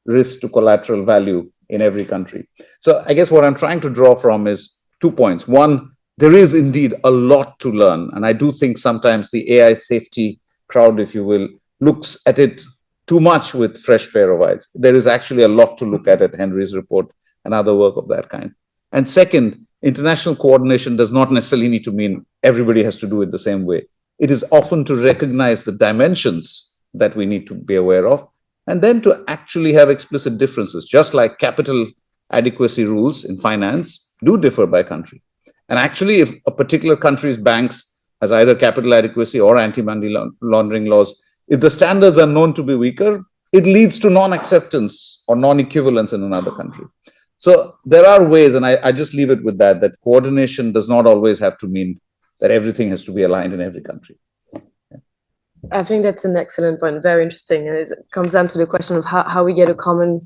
risk to collateral value in every country. So I guess what I'm trying to draw from is 2 points. One, there is indeed a lot to learn. And I do think sometimes the AI safety crowd, if you will, looks at it too much with fresh pair of eyes. There is actually a lot to look at Henry's report and other work of that kind. And second, international coordination does not necessarily need to mean everybody has to do it the same way. It is often to recognize the dimensions that we need to be aware of, and then to actually have explicit differences, just like capital adequacy rules in finance do differ by country. And actually, if a particular country's banks has either capital adequacy or anti-money laundering laws, if the standards are known to be weaker, it leads to non-acceptance or non-equivalence in another country. So there are ways, and I just leave it with that coordination does not always have to mean that everything has to be aligned in every country. I think that's an excellent point, very interesting. It comes down to the question of how we get a common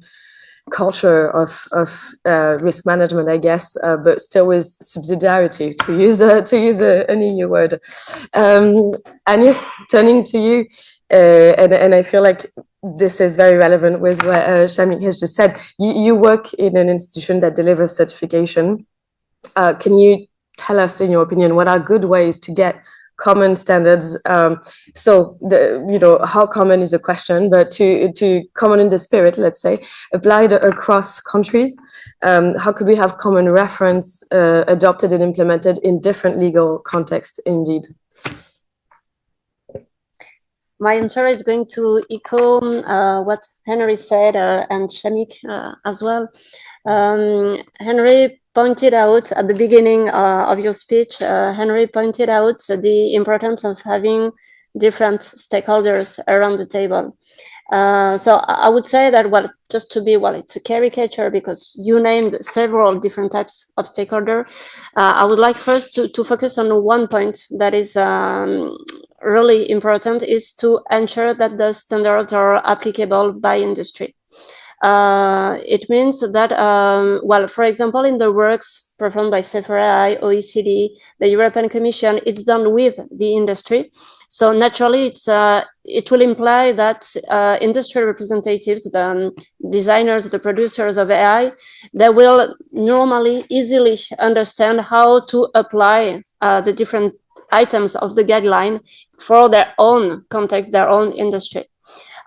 culture of risk management, I guess, but still with subsidiarity, to use an EU word. Agnès, turning to you, and I feel like this is very relevant with what Shameek has just said. You work in an institution that delivers certification. Can you tell us, in your opinion, what are good ways to get common standards? So how common is a question, but to common in the spirit, let's say, applied across countries. How could we have common reference adopted and implemented in different legal contexts, indeed? My answer is going to echo what Henry said and Shameek as well. Henry pointed out at the beginning of your speech, Henry pointed out the importance of having different stakeholders around the table. So I would say that, well, just to be, well, it's a caricature because you named several different types of stakeholder. I would like first to focus on one point that is really important, is to ensure that the standards are applicable by industry. It means that, well, for example, in the works performed by SaferAI, OECD, the European Commission, it's done with the industry. So naturally, it will imply that industry representatives, the designers, the producers of AI, they will normally easily understand how to apply the different items of the guideline for their own context, their own industry.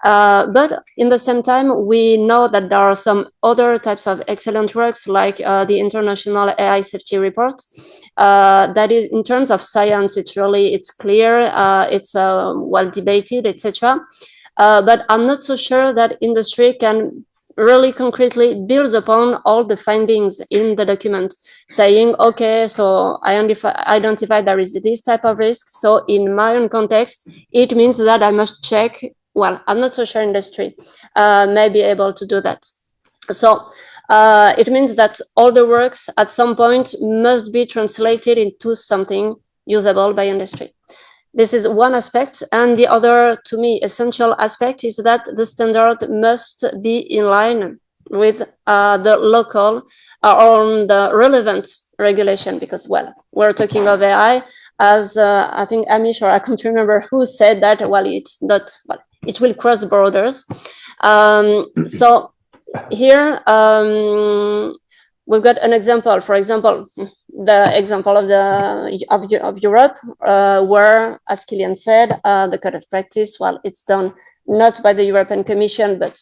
But in the same time, we know that there are some other types of excellent works, like the International AI Safety Report. That is, in terms of science, it's clear, it's well debated, etc. But I'm not so sure that industry can really concretely build upon all the findings in the document, saying, okay, so I identify there is this type of risk. So in my own context, it means that I must check. Well, I'm not so sure industry may be able to do that. So it means that all the works at some point must be translated into something usable by industry. This is one aspect. And the other, to me, essential aspect is that the standard must be in line with the local or the relevant regulation, because, well, we're talking of AI, as I think Hamish, or I can't remember who said that, well, it's not, well, it will cross borders. So here we've got an example. For example, the example of Europe, where, as Kilian said, the code of practice, well, it's done not by the European Commission, but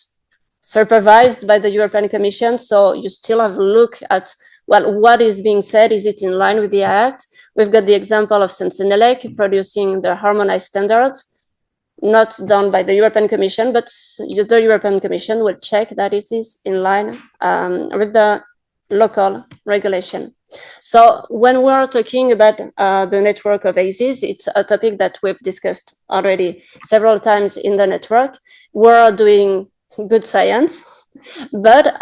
supervised by the European Commission. So you still have a look at, well, what is being said. Is it in line with the Act? We've got the example of Sensenelec producing their harmonized standards, not done by the European Commission, but the European Commission will check that it is in line with the local regulation. So when we're talking about the network of ACs, it's a topic that we've discussed already several times in the network. We're doing good science, but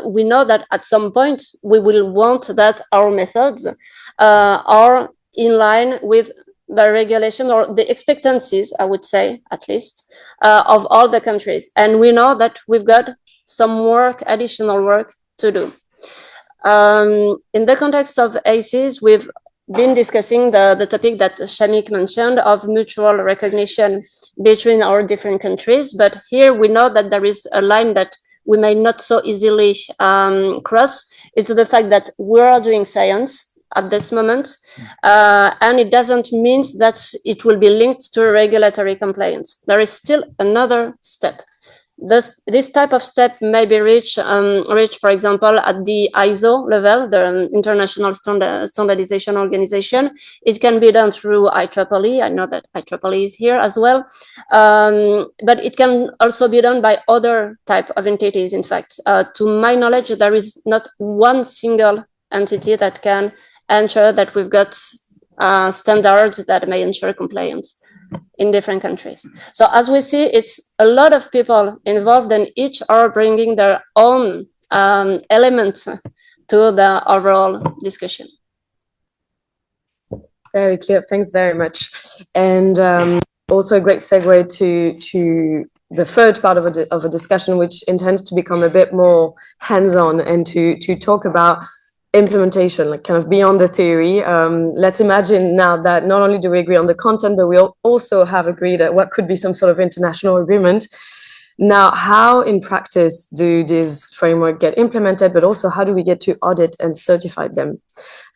we know that at some point we will want that our methods are in line with the regulation or the expectancies, I would say, at least, of all the countries. And we know that we've got some work, additional work to do. In the context of ACs, we've been discussing the topic that Shameek mentioned of mutual recognition between our different countries. But here we know that there is a line that we may not so easily cross. It's the fact that we are doing science at this moment, and it doesn't mean that it will be linked to regulatory compliance. There is still another step. This type of step may be reached, for example, at the ISO level, the International Standardization Organization. It can be done through IEEE. I know that IEEE is here as well, but it can also be done by other type of entities. In fact, to my knowledge, there is not one single entity that can ensure that we've got standards that may ensure compliance in different countries. So as we see, it's a lot of people involved, and each are bringing their own elements to the overall discussion. Very clear. Thanks very much. And also a great segue to the third part of a discussion, which intends to become a bit more hands-on and to talk about implementation, like kind of beyond the theory. Let's imagine now that not only do we agree on the content, but we also have agreed at what could be some sort of international agreement. Now, how in practice do these frameworks get implemented, but also how do we get to audit and certify them?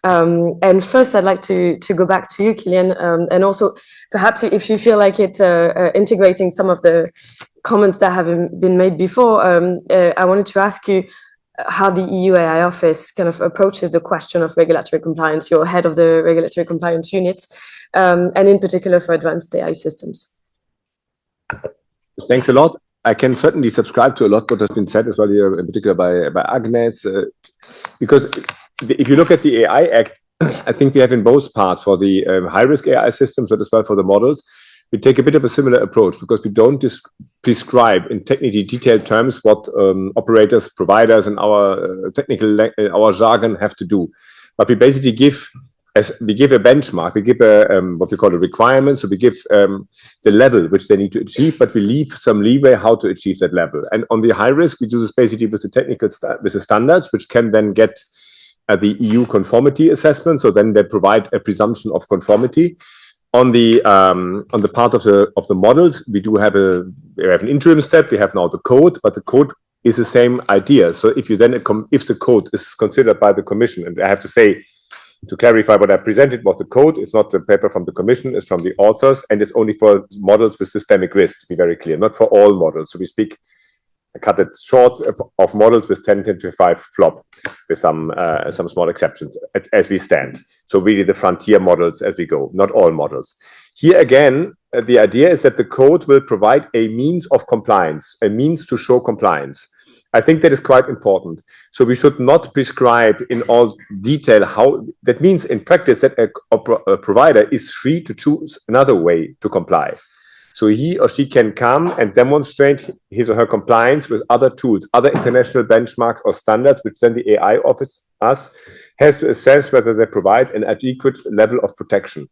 And first, I'd like to go back to you, Kilian, and also perhaps if you feel like it integrating some of the comments that have been made before, I wanted to ask you how the EU AI office kind of approaches the question of regulatory compliance. You're head of the regulatory compliance unit, and in particular for advanced AI systems. Thanks a lot. I can certainly subscribe to a lot what has been said as well here, in particular by Agnès, because if you look at the AI Act, I think we have in both parts for the high-risk AI systems, but as well for the models, we take a bit of a similar approach because we don't prescribe in technically detailed terms what operators, providers, and our our jargon have to do. But we basically give a benchmark, we give what we call a requirement, so we give the level which they need to achieve, but we leave some leeway how to achieve that level. And on the high risk, we do this basically with the technical with the standards, which can then get the EU conformity assessment. So then they provide a presumption of conformity. On the part of the models, we have an interim step. We have now the code, but the code is the same idea. So if you then if the code is considered by the Commission, and I have to say, to clarify what I presented, what the code is not the paper from the Commission, it's from the authors, and it's only for models with systemic risk, to be very clear, not for all models. So we speak, I cut it short, of models with 10-25 flop, with some small exceptions as we stand. So really the frontier models as we go, not all models. Here again, the idea is that the code will provide a means of compliance, a means to show compliance. I think that is quite important. So we should not prescribe in all detail how, that means in practice that a provider is free to choose another way to comply. So he or she can come and demonstrate his or her compliance with other tools, other international benchmarks or standards, which then the AI office has to assess whether they provide an adequate level of protection.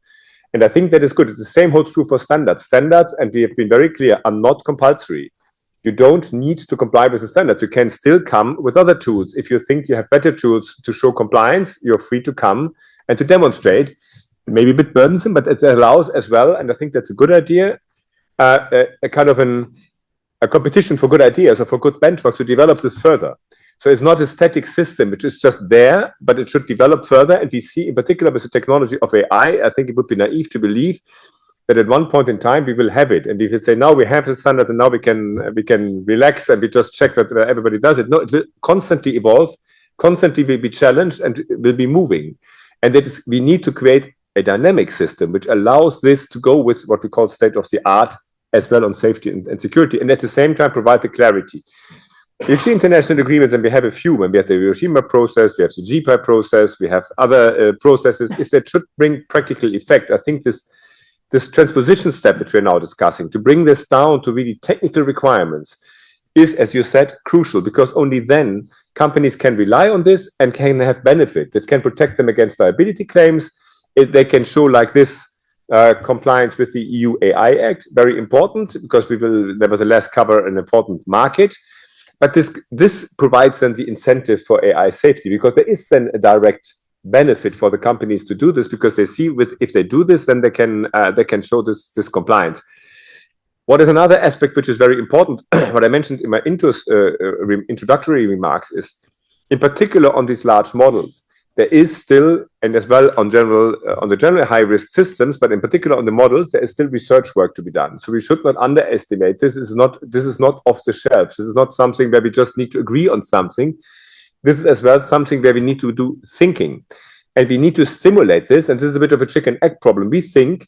And I think that is good. The same holds true for standards. Standards, and we have been very clear, are not compulsory. You don't need to comply with the standards. You can still come with other tools. If you think you have better tools to show compliance, you're free to come and to demonstrate. Maybe a bit burdensome, but it allows as well, and I think that's a good idea, a kind of a competition for good ideas or for good benchmarks to develop this further. So it's not a static system, which is just there, but it should develop further. And we see, in particular with the technology of AI, I think it would be naive to believe that at one point in time we will have it, and if you say now we have the standards and now we can relax and we just check that everybody does it. No, it will constantly evolve, constantly will be challenged, and will be moving. And that is, we need to create a dynamic system which allows this to go with what we call state of the art as well on safety and security, and at the same time provide the clarity. You see international agreements, and we have a few. When we have the Hiroshima process, we have the GPI process, we have other processes. If that should bring practical effect, I think this transposition step which we're now discussing, to bring this down to really technical requirements, is, as you said, crucial, because only then companies can rely on this and can have benefit that can protect them against liability claims. They can show like this compliance with the EU AI Act, very important, because we will nevertheless cover an important market. But this provides then the incentive for AI safety, because there is then a direct benefit for the companies to do this, because they see if they do this, then they can show this compliance. What is another aspect which is very important, what I mentioned in my introductory remarks, is in particular on these large models, there is still, and as well on the general high risk systems, but in particular on the models, there is still research work to be done. So we should not underestimate this. Is not off the shelf. This is not something where we just need to agree on something. This is as well something where we need to do thinking, and we need to stimulate this. And this is a bit of a chicken egg problem. We think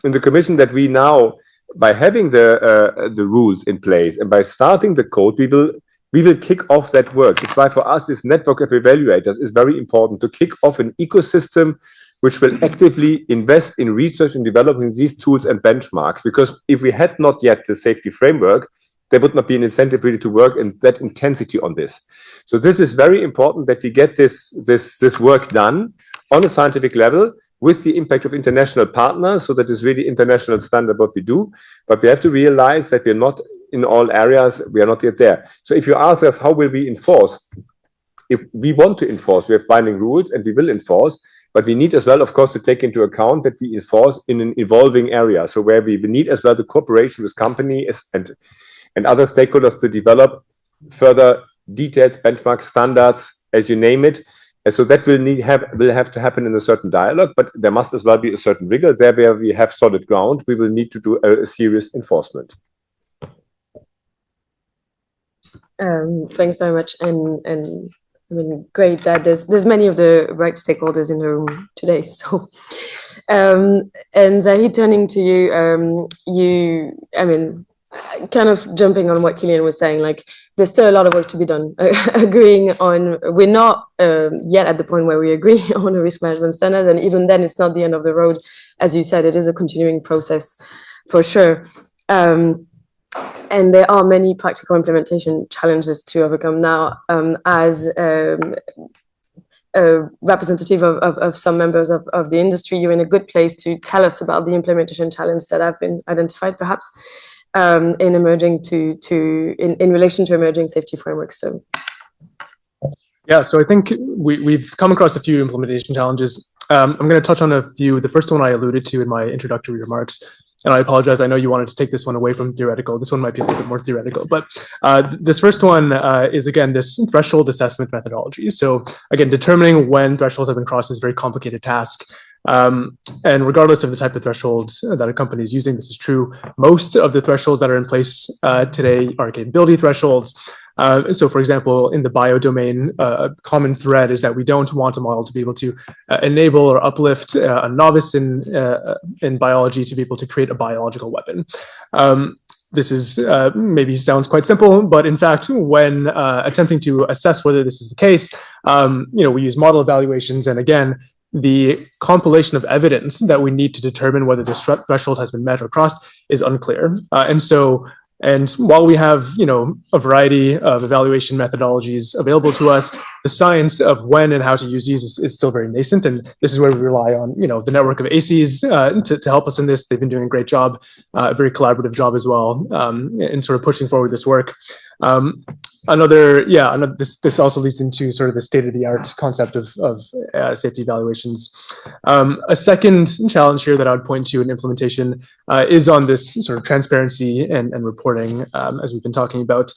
in the Commission that we now, by having the rules in place and by starting the code, we will kick off that work. That's why for us, this network of evaluators is very important, to kick off an ecosystem which will actively invest in research and developing these tools and benchmarks. Because if we had not yet the safety framework, there would not be an incentive really to work in that intensity on this. So this is very important that we get this work done on a scientific level with the impact of international partners, so that is really international standard what we do. But we have to realize that we're not in all areas, we are not yet there. So if you ask us, how will we enforce? If we want to enforce, we have binding rules and we will enforce, but we need as well, of course, to take into account that we enforce in an evolving area. So where we need as well the cooperation with companies and other stakeholders to develop further details, benchmark standards, as you name it. And so that will have to happen in a certain dialogue, but there must as well be a certain rigor there where we have solid ground. We will need to do a serious enforcement. Thanks very much, and I mean, great that there's many of the right stakeholders in the room today. So, and Zaheed, turning to you, I mean, kind of jumping on what Kilian was saying, like there's still a lot of work to be done. Agreeing on, we're not yet at the point where we agree on a risk management standard, and even then, it's not the end of the road. As you said, it is a continuing process. for sure. And there are many practical implementation challenges to overcome now. As a representative of some members of the industry, you're in a good place to tell us about the implementation challenge that have been identified, perhaps, in relation to emerging safety frameworks. So. Yeah, so I think we've come across a few implementation challenges. I'm going to touch on a few. The first one I alluded to in my introductory remarks, and I apologize, I know you wanted to take this one away from theoretical. This one might be a little bit more theoretical, but this first one is, again, this threshold assessment methodology. So again, determining when thresholds have been crossed is a very complicated task. And regardless of the type of thresholds that a company is using, this is true. Most of the thresholds that are in place today are capability thresholds. So, for example, in the bio domain, a common thread is that we don't want a model to be able to enable or uplift a novice in biology to be able to create a biological weapon. This is maybe sounds quite simple, but in fact, when attempting to assess whether this is the case, we use model evaluations, and again, the compilation of evidence that we need to determine whether this threshold has been met or crossed is unclear. And while we have, a variety of evaluation methodologies available to us, the science of when and how to use these is still very nascent. And this is where we rely on, the network of ACs to help us in this. They've been doing a great job, a very collaborative job as well, in sort of pushing forward this work. This also leads into sort of the state-of-the-art concept of safety evaluations. A second challenge here that I would point to in implementation is on this sort of transparency and reporting, as we've been talking about.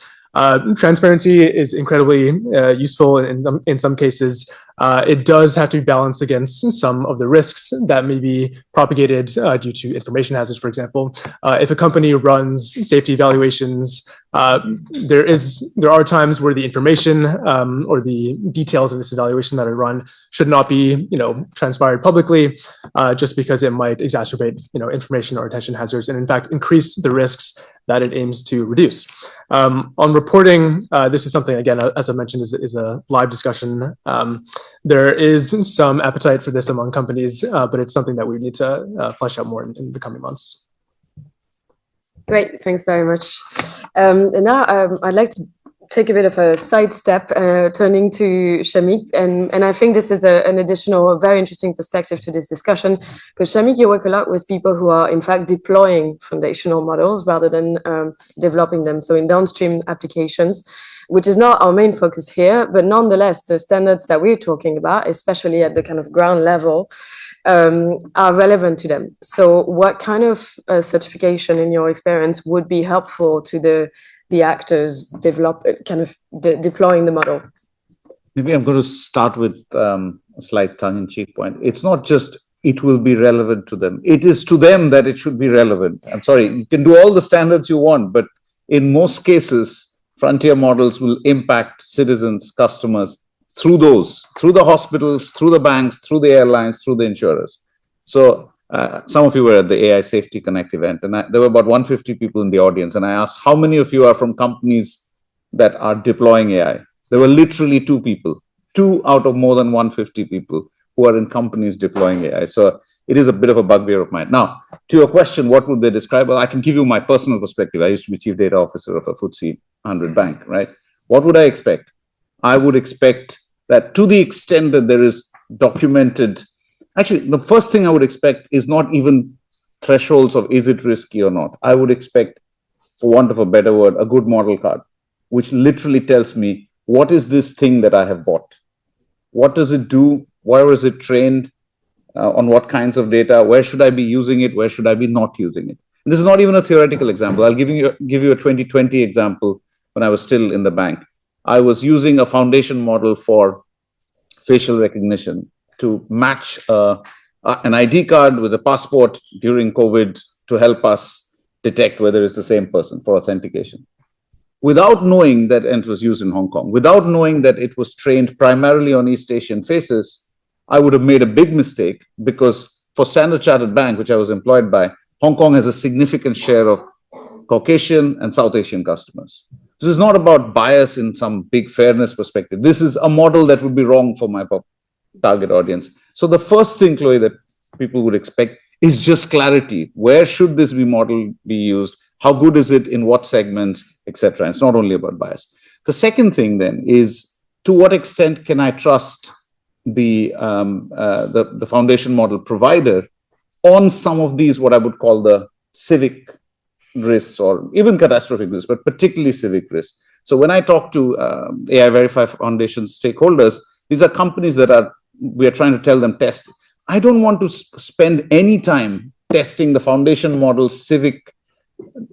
Transparency is incredibly useful in some cases. It does have to be balanced against some of the risks that may be propagated due to information hazards, for example. If a company runs safety evaluations, there are times where the information or the details of this evaluation that I run should not be, transpired publicly, just because it might exacerbate, information or attention hazards, and in fact increase the risks that it aims to reduce. On reporting, this is something, again, as I mentioned, is a live discussion. There is some appetite for this among companies, but it's something that we need to flesh out more in the coming months. Great, thanks very much. And now I'd like to take a bit of a sidestep, turning to Shameek, and I think this is an additional, very interesting perspective to this discussion, because Shameek, you work a lot with people who are in fact deploying foundational models rather than developing them, so in downstream applications, which is not our main focus here, but nonetheless, the standards that we're talking about, especially at the kind of ground level, are relevant to them. So what kind of certification, in your experience, would be helpful to the actors deploying the model? Maybe I'm going to start with a slight tongue-in-cheek point. It's not just it will be relevant to them. It is to them that it should be relevant. I'm sorry, you can do all the standards you want, but in most cases, frontier models will impact citizens, customers, through the hospitals, through the banks, through the airlines, through the insurers. So some of you were at the AI Safety Connect event, and there were about 150 people in the audience, and I asked, how many of you are from companies that are deploying AI? There were literally 2 people, 2 out of more than 150 people who are in companies deploying AI. So it is a bit of a bugbear of mine. Now, to your question, what would they describe? Well, I can give you my personal perspective. I used to be chief data officer of a FTSE 100 bank, right? What would I expect? I would expect that to the extent that there is documented, actually, the first thing I would expect is not even thresholds of is it risky or not. I would expect, for want of a better word, a good model card, which literally tells me, what is this thing that I have bought? What does it do? Where is it trained? On what kinds of data? Where should I be using it? Where should I be not using it? And this is not even a theoretical example. I'll give you a 2020 example. When I was still in the bank, I was using a foundation model for facial recognition to match an ID card with a passport during COVID to help us detect whether it's the same person for authentication. Without knowing that, and it was used in Hong Kong, without knowing that it was trained primarily on East Asian faces, I would have made a big mistake, because for Standard Chartered Bank, which I was employed by, Hong Kong has a significant share of Caucasian and South Asian customers. This is not about bias in some big fairness perspective. This is a model that would be wrong for my target audience. So the first thing, Chloé, that people would expect is just clarity. Where should this model be used? How good is it in what segments, etc. It's not only about bias. The second thing then is, to what extent can I trust the foundation model provider on some of these, what I would call the civic risks or even catastrophic risks, but particularly civic risks. So when I talk to AI Verify Foundation stakeholders, these are companies that we are trying to tell them test. I don't want to spend any time testing the foundation model's civic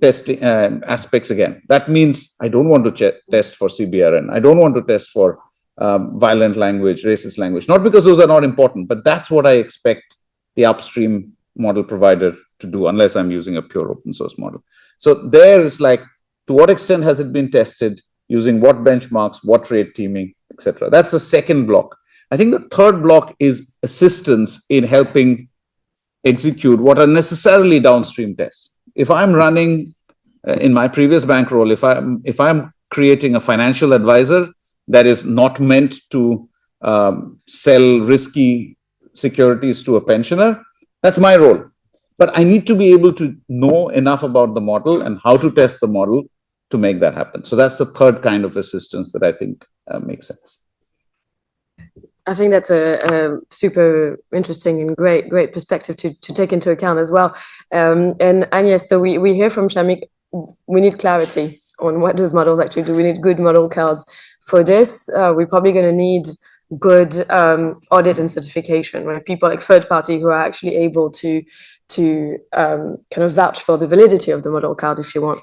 testing aspects again. That means I don't want to test for CBRN. I don't want to test for violent language, racist language, not because those are not important, but that's what I expect the upstream model provider to do, unless I'm using a pure open source model. So there is like, to what extent has it been tested, using what benchmarks, what rate teaming, etc. That's the second block. I think the third block is assistance in helping execute what are necessarily downstream tests. If I'm running in my previous bank role, if I'm creating a financial advisor that is not meant to sell risky securities to a pensioner, that's my role. But I need to be able to know enough about the model and how to test the model to make that happen. So that's the third kind of assistance that I think makes sense. I think that's a super interesting and great perspective to take into account as well. And Agnès, so we hear from Shameek, we need clarity on what those models actually do. We need good model cards. For this, we're probably going to need good audit and certification, right? People like third party who are actually able to kind of vouch for the validity of the model card, if you want.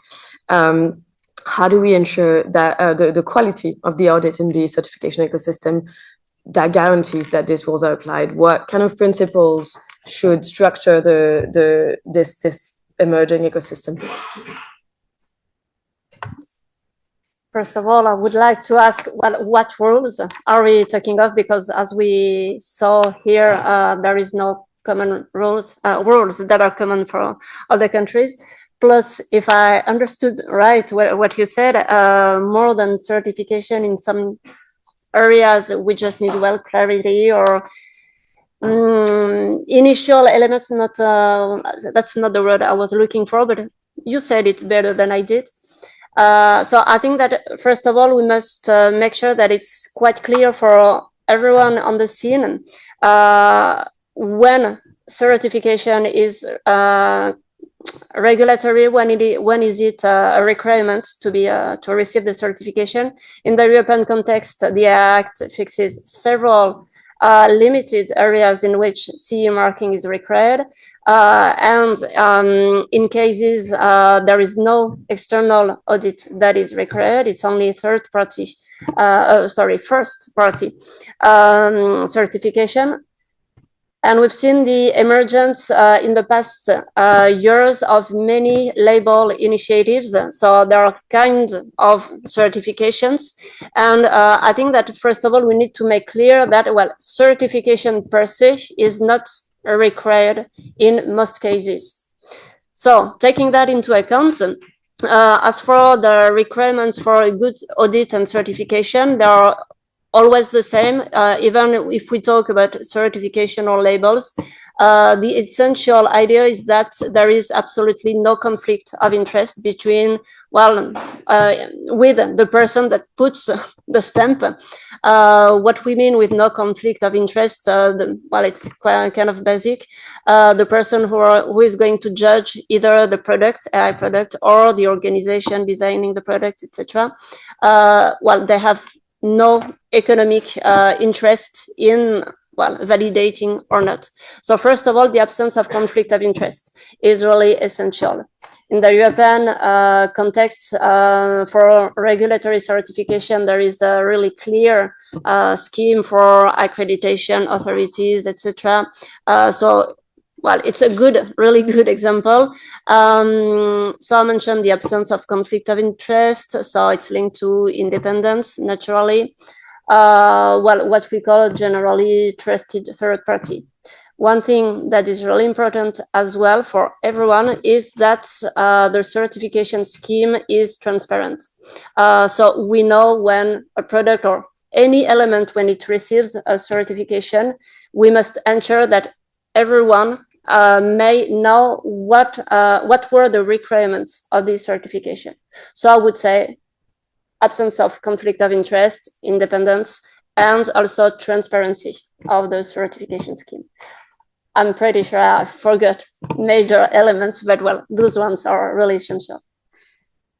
How do we ensure that the quality of the audit in the certification ecosystem that guarantees that these rules are applied? What kind of principles should structure this emerging ecosystem? First of all, I would like to ask, well, what rules are we talking of? Because as we saw here, there is no common rules that are common for other countries. Plus, if I understood right what you said, more than certification in some areas, we just need clarity or initial elements. That's not the word I was looking for, but you said it better than I did. So I think that first of all, we must make sure that it's quite clear for everyone on the scene when certification is regulatory, when is it a requirement to receive the certification. In the European context, the Act fixes several limited areas in which CE marking is required, and in cases there is no external audit that is required. It's only first party certification. And we've seen the emergence in the past years of many label initiatives. So there are kinds of certifications. And I think that, first of all, we need to make clear that, well, certification per se is not required in most cases. So taking that into account, as for the requirements for a good audit and certification, there are always the same, even if we talk about certification or labels. The essential idea is that there is absolutely no conflict of interest between, with the person that puts the stamp. What we mean with no conflict of interest, it's kind of basic. The person who is going to judge either the product, AI product, or the organization designing the product, etc. They have no economic interest in validating or not. So first of all, the absence of conflict of interest is really essential. In the European context, for regulatory certification, there is a really clear scheme for accreditation authorities, etc. It's a really good example. So I mentioned the absence of conflict of interest. So it's linked to independence, naturally. What we call generally trusted third party. One thing that is really important as well for everyone is that the certification scheme is transparent. So we know when a product or any element, when it receives a certification, we must ensure that everyone may know what were the requirements of this certification. So I would say absence of conflict of interest, independence, and also transparency of the certification scheme. I'm pretty sure I forgot major elements, but well, those ones are really essential.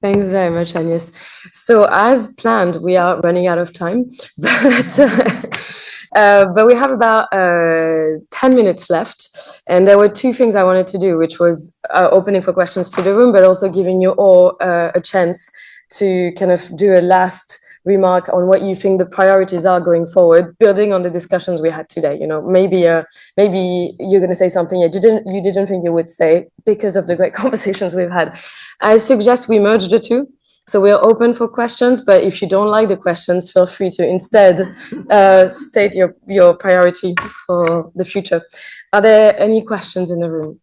Thanks very much, Agnès. So as planned, we are running out of time, but we have about 10 minutes left. And there were two things I wanted to do, which was opening for questions to the room, but also giving you all a chance to kind of do a last remark on what you think the priorities are going forward, building on the discussions we had today. You know, maybe you're going to say something you didn't think you would say because of the great conversations we've had. I suggest we merge the two. So we're open for questions, but if you don't like the questions, feel free to instead state your priority for the future. Are there any questions in the room?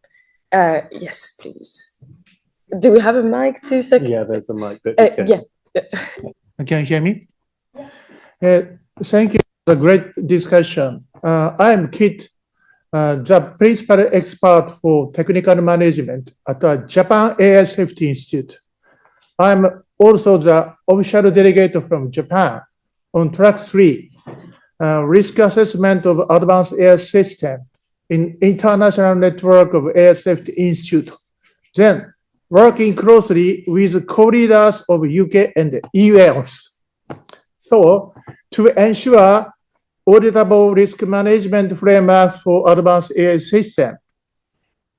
Yes, please. Do we have a mic? 2 seconds. Yeah, there's a mic. Yeah. Can you hear me? Thank you for the great discussion. I'm Kit, the principal expert for technical management at the Japan AI Safety Institute. I'm also the official delegate from Japan on track 3, risk assessment of advanced AI system in international network of AI Safety Institute. Then working closely with co-leaders of UK and US. So to ensure auditable risk management frameworks for advanced AI system,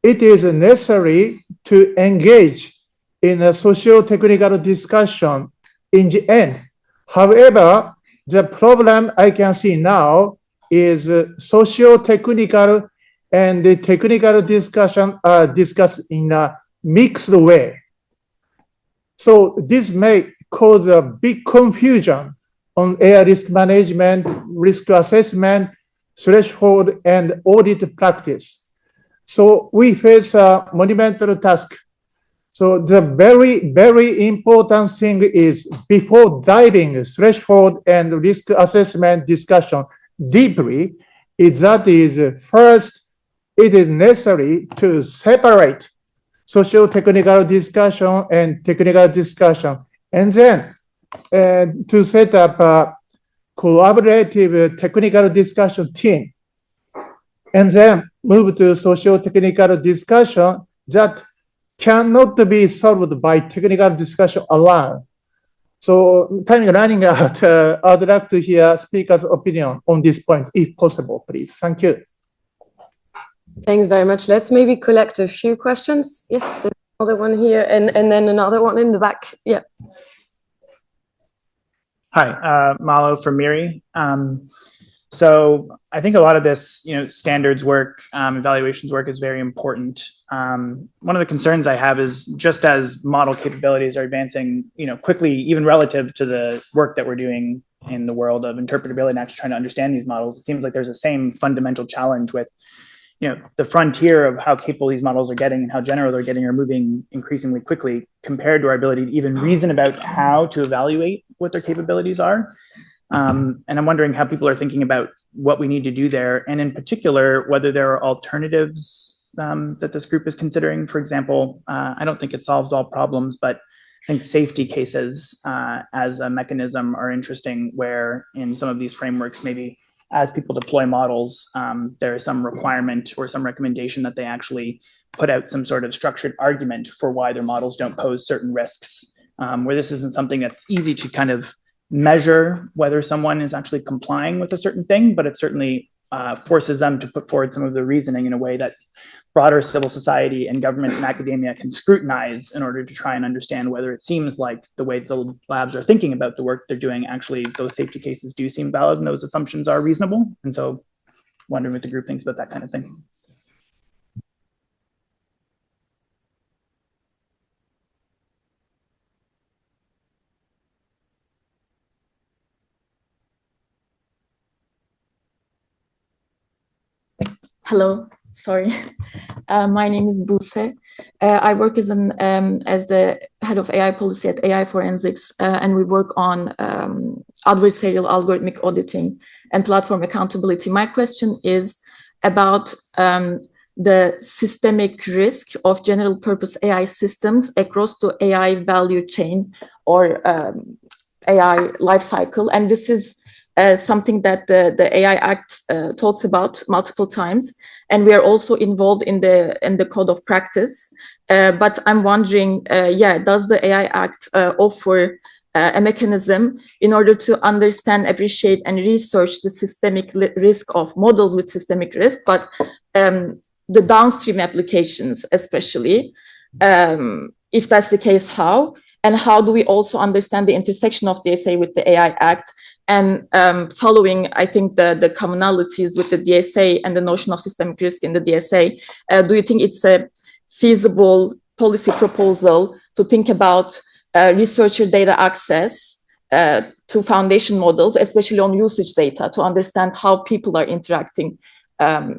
it is necessary to engage in a socio-technical discussion in the end. However, the problem I can see now is socio-technical and the technical discussion are discussed in a mixed way. So this may cause a big confusion on AI risk management, risk assessment, threshold, and audit practice. So we face a monumental task. So the very, very important thing is before diving threshold and risk assessment discussion deeply, first, it is necessary to separate socio-technical discussion and technical discussion, and then to set up a collaborative technical discussion team, and then move to socio-technical discussion that cannot be solved by technical discussion alone. So time is running out. I'd like to hear speakers' opinion on this point, if possible, please. Thank you. Thanks very much. Let's maybe collect a few questions. Yes, there's another one here, and then another one in the back. Yeah. Hi, Malo from Miri. So I think a lot of this, standards work, evaluations work is very important. One of the concerns I have is just as model capabilities are advancing, quickly, even relative to the work that we're doing in the world of interpretability and actually trying to understand these models, it seems like there's the same fundamental challenge with the frontier of how capable these models are getting and how general they're getting are moving increasingly quickly compared to our ability to even reason about how to evaluate what their capabilities are. And I'm wondering how people are thinking about what we need to do there, and in particular, whether there are alternatives that this group is considering. For example, I don't think it solves all problems, but I think safety cases as a mechanism are interesting, where in some of these frameworks, maybe as people deploy models, there is some requirement or some recommendation that they actually put out some sort of structured argument for why their models don't pose certain risks, where this isn't something that's easy to kind of measure whether someone is actually complying with a certain thing, but it certainly forces them to put forward some of the reasoning in a way that broader civil society and governments and academia can scrutinize in order to try and understand whether it seems like the way the labs are thinking about the work they're doing, actually those safety cases do seem valid and those assumptions are reasonable. And so wondering what the group thinks about that kind of thing. Hello, sorry. My name is Buse. I work as the head of AI policy at AI Forensics, and we work on adversarial algorithmic auditing and platform accountability. My question is about the systemic risk of general purpose AI systems across the AI value chain or AI lifecycle. And this is something that the AI Act talks about multiple times. And we are also involved in the code of practice. But I'm wondering, does the AI Act offer a mechanism in order to understand, appreciate, and research the systemic risk of models with systemic risk, but the downstream applications, especially? If that's the case, how? And how do we also understand the intersection of DSA with the AI Act? And following, I think, the commonalities with the DSA and the notion of systemic risk in the DSA, do you think it's a feasible policy proposal to think about researcher data access to foundation models, especially on usage data, to understand how people are interacting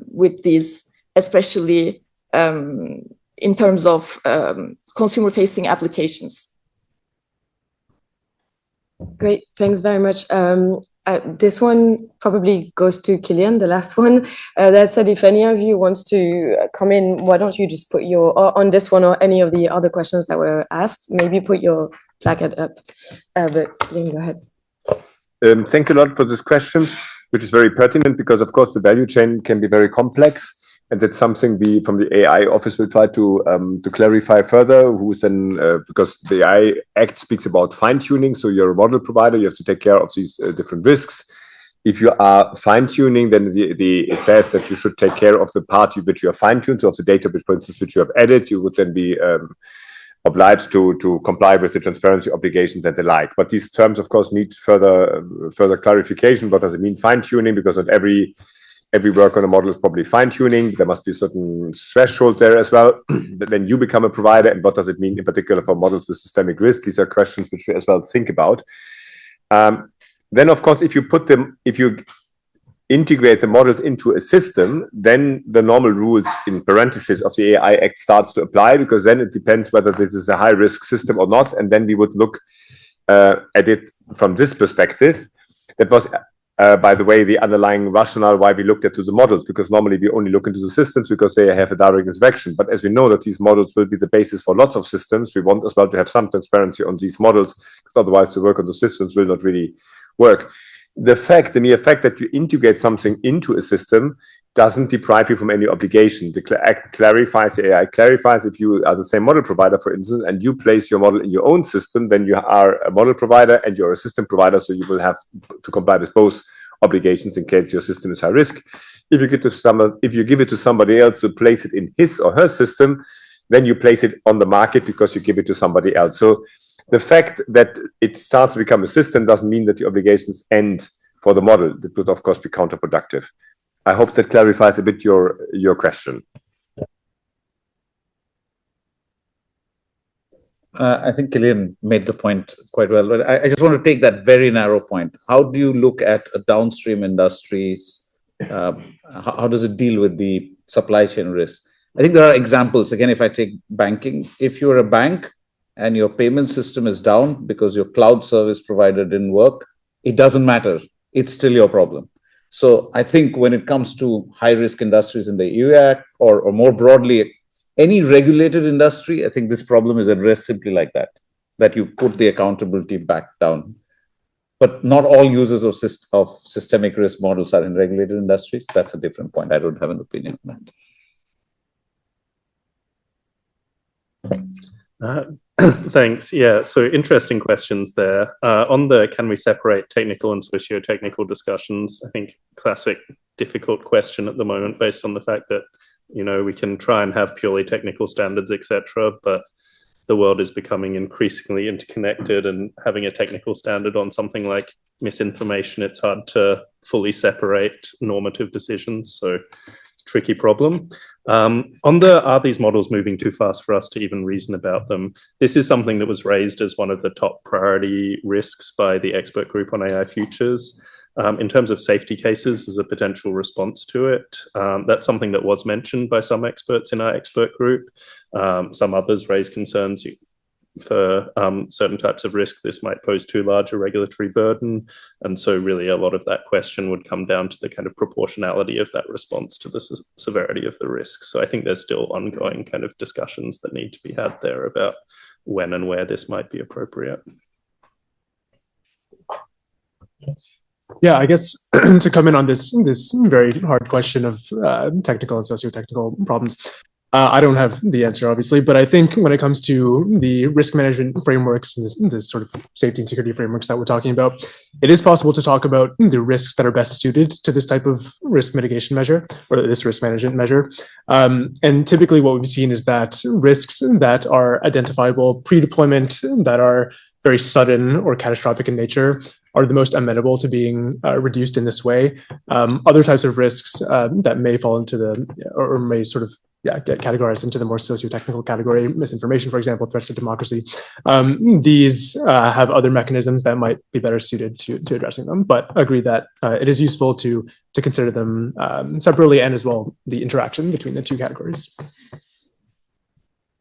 with these, especially in terms of consumer-facing applications? Great, thanks very much. This one probably goes to Kilian, the last one. That said, if any of you wants to come in, why don't you just put your, or on this one or any of the other questions that were asked, maybe put your placard up. But Kilian, go ahead. Thanks a lot for this question, which is very pertinent because, of course, the value chain can be very complex. And that's something we, from the AI office, will try to clarify further. Who's then, because the AI Act speaks about fine-tuning, so you're a model provider, you have to take care of these different risks. If you are fine-tuning, then it says that you should take care of the part which you are fine-tuned, so of the data, which, for instance, which you have added, you would then be obliged to comply with the transparency obligations and the like. But these terms, of course, need further clarification. What does it mean, fine-tuning? Because not every work on a model is probably fine-tuning. There must be a certain threshold there as well. But then you become a provider, and what does it mean in particular for models with systemic risk? These are questions which we as well think about. Then, of course, if you integrate the models into a system, then the normal rules in parentheses of the AI Act starts to apply, because then it depends whether this is a high-risk system or not. And then we would look at it from this perspective. That was by the way, the underlying rationale why we looked into the models, because normally we only look into the systems because they have a direct interaction. But as we know that these models will be the basis for lots of systems, we want as well to have some transparency on these models, because otherwise the work on the systems will not really work. The mere fact that you integrate something into a system doesn't deprive you from any obligation. The Act clarifies, the AI clarifies, if you are the same model provider, for instance, and you place your model in your own system, then you are a model provider and you're a system provider, so you will have to comply with both obligations in case your system is high risk. If you give it to somebody else to place it in his or her system, then you place it on the market because you give it to somebody else. So the fact that it starts to become a system doesn't mean that the obligations end for the model. That would, of course, be counterproductive. I hope that clarifies a bit your question. I think Kilian made the point quite well, but I just want to take that very narrow point. How do you look at a downstream industries? How does it deal with the supply chain risk? I think there are examples. Again, if I take banking, if you're a bank and your payment system is down because your cloud service provider didn't work, it doesn't matter. It's still your problem. So I think when it comes to high-risk industries in the EU Act, or more broadly, any regulated industry, I think this problem is addressed simply like that you put the accountability back down. But not all users of systemic risk models are in regulated industries. That's a different point. I don't have an opinion on that. Thanks. Yeah, so interesting questions there. On the can we separate technical and socio-technical discussions, I think classic difficult question at the moment based on the fact that, you know, we can try and have purely technical standards, etc., but the world is becoming increasingly interconnected, and having a technical standard on something like misinformation, it's hard to fully separate normative decisions. So tricky problem. On the, are these models moving too fast for us to even reason about them? This is something that was raised as one of the top priority risks by the expert group on AI futures. In terms of safety cases as a potential response to it, that's something that was mentioned by some experts in our expert group. Some others raise concerns. for certain types of risk, this might pose too large a regulatory burden. And so really a lot of that question would come down to the kind of proportionality of that response to the severity of the risk. So I think there's still ongoing kind of discussions that need to be had there about when and where this might be appropriate. Yeah, I guess to come in on this very hard question of technical and socio-technical problems, I don't have the answer, obviously, but I think when it comes to the risk management frameworks and this sort of safety and security frameworks that we're talking about, it is possible to talk about the risks that are best suited to this type of risk mitigation measure or this risk management measure. And typically what we've seen is that risks that are identifiable pre-deployment, that are very sudden or catastrophic in nature, are the most amenable to being reduced in this way. Other types of risks that may fall into or may sort of get categorized into the more socio-technical category, misinformation, for example, threats to democracy. These have other mechanisms that might be better suited to addressing them, but agree that it is useful to consider them separately and as well the interaction between the two categories.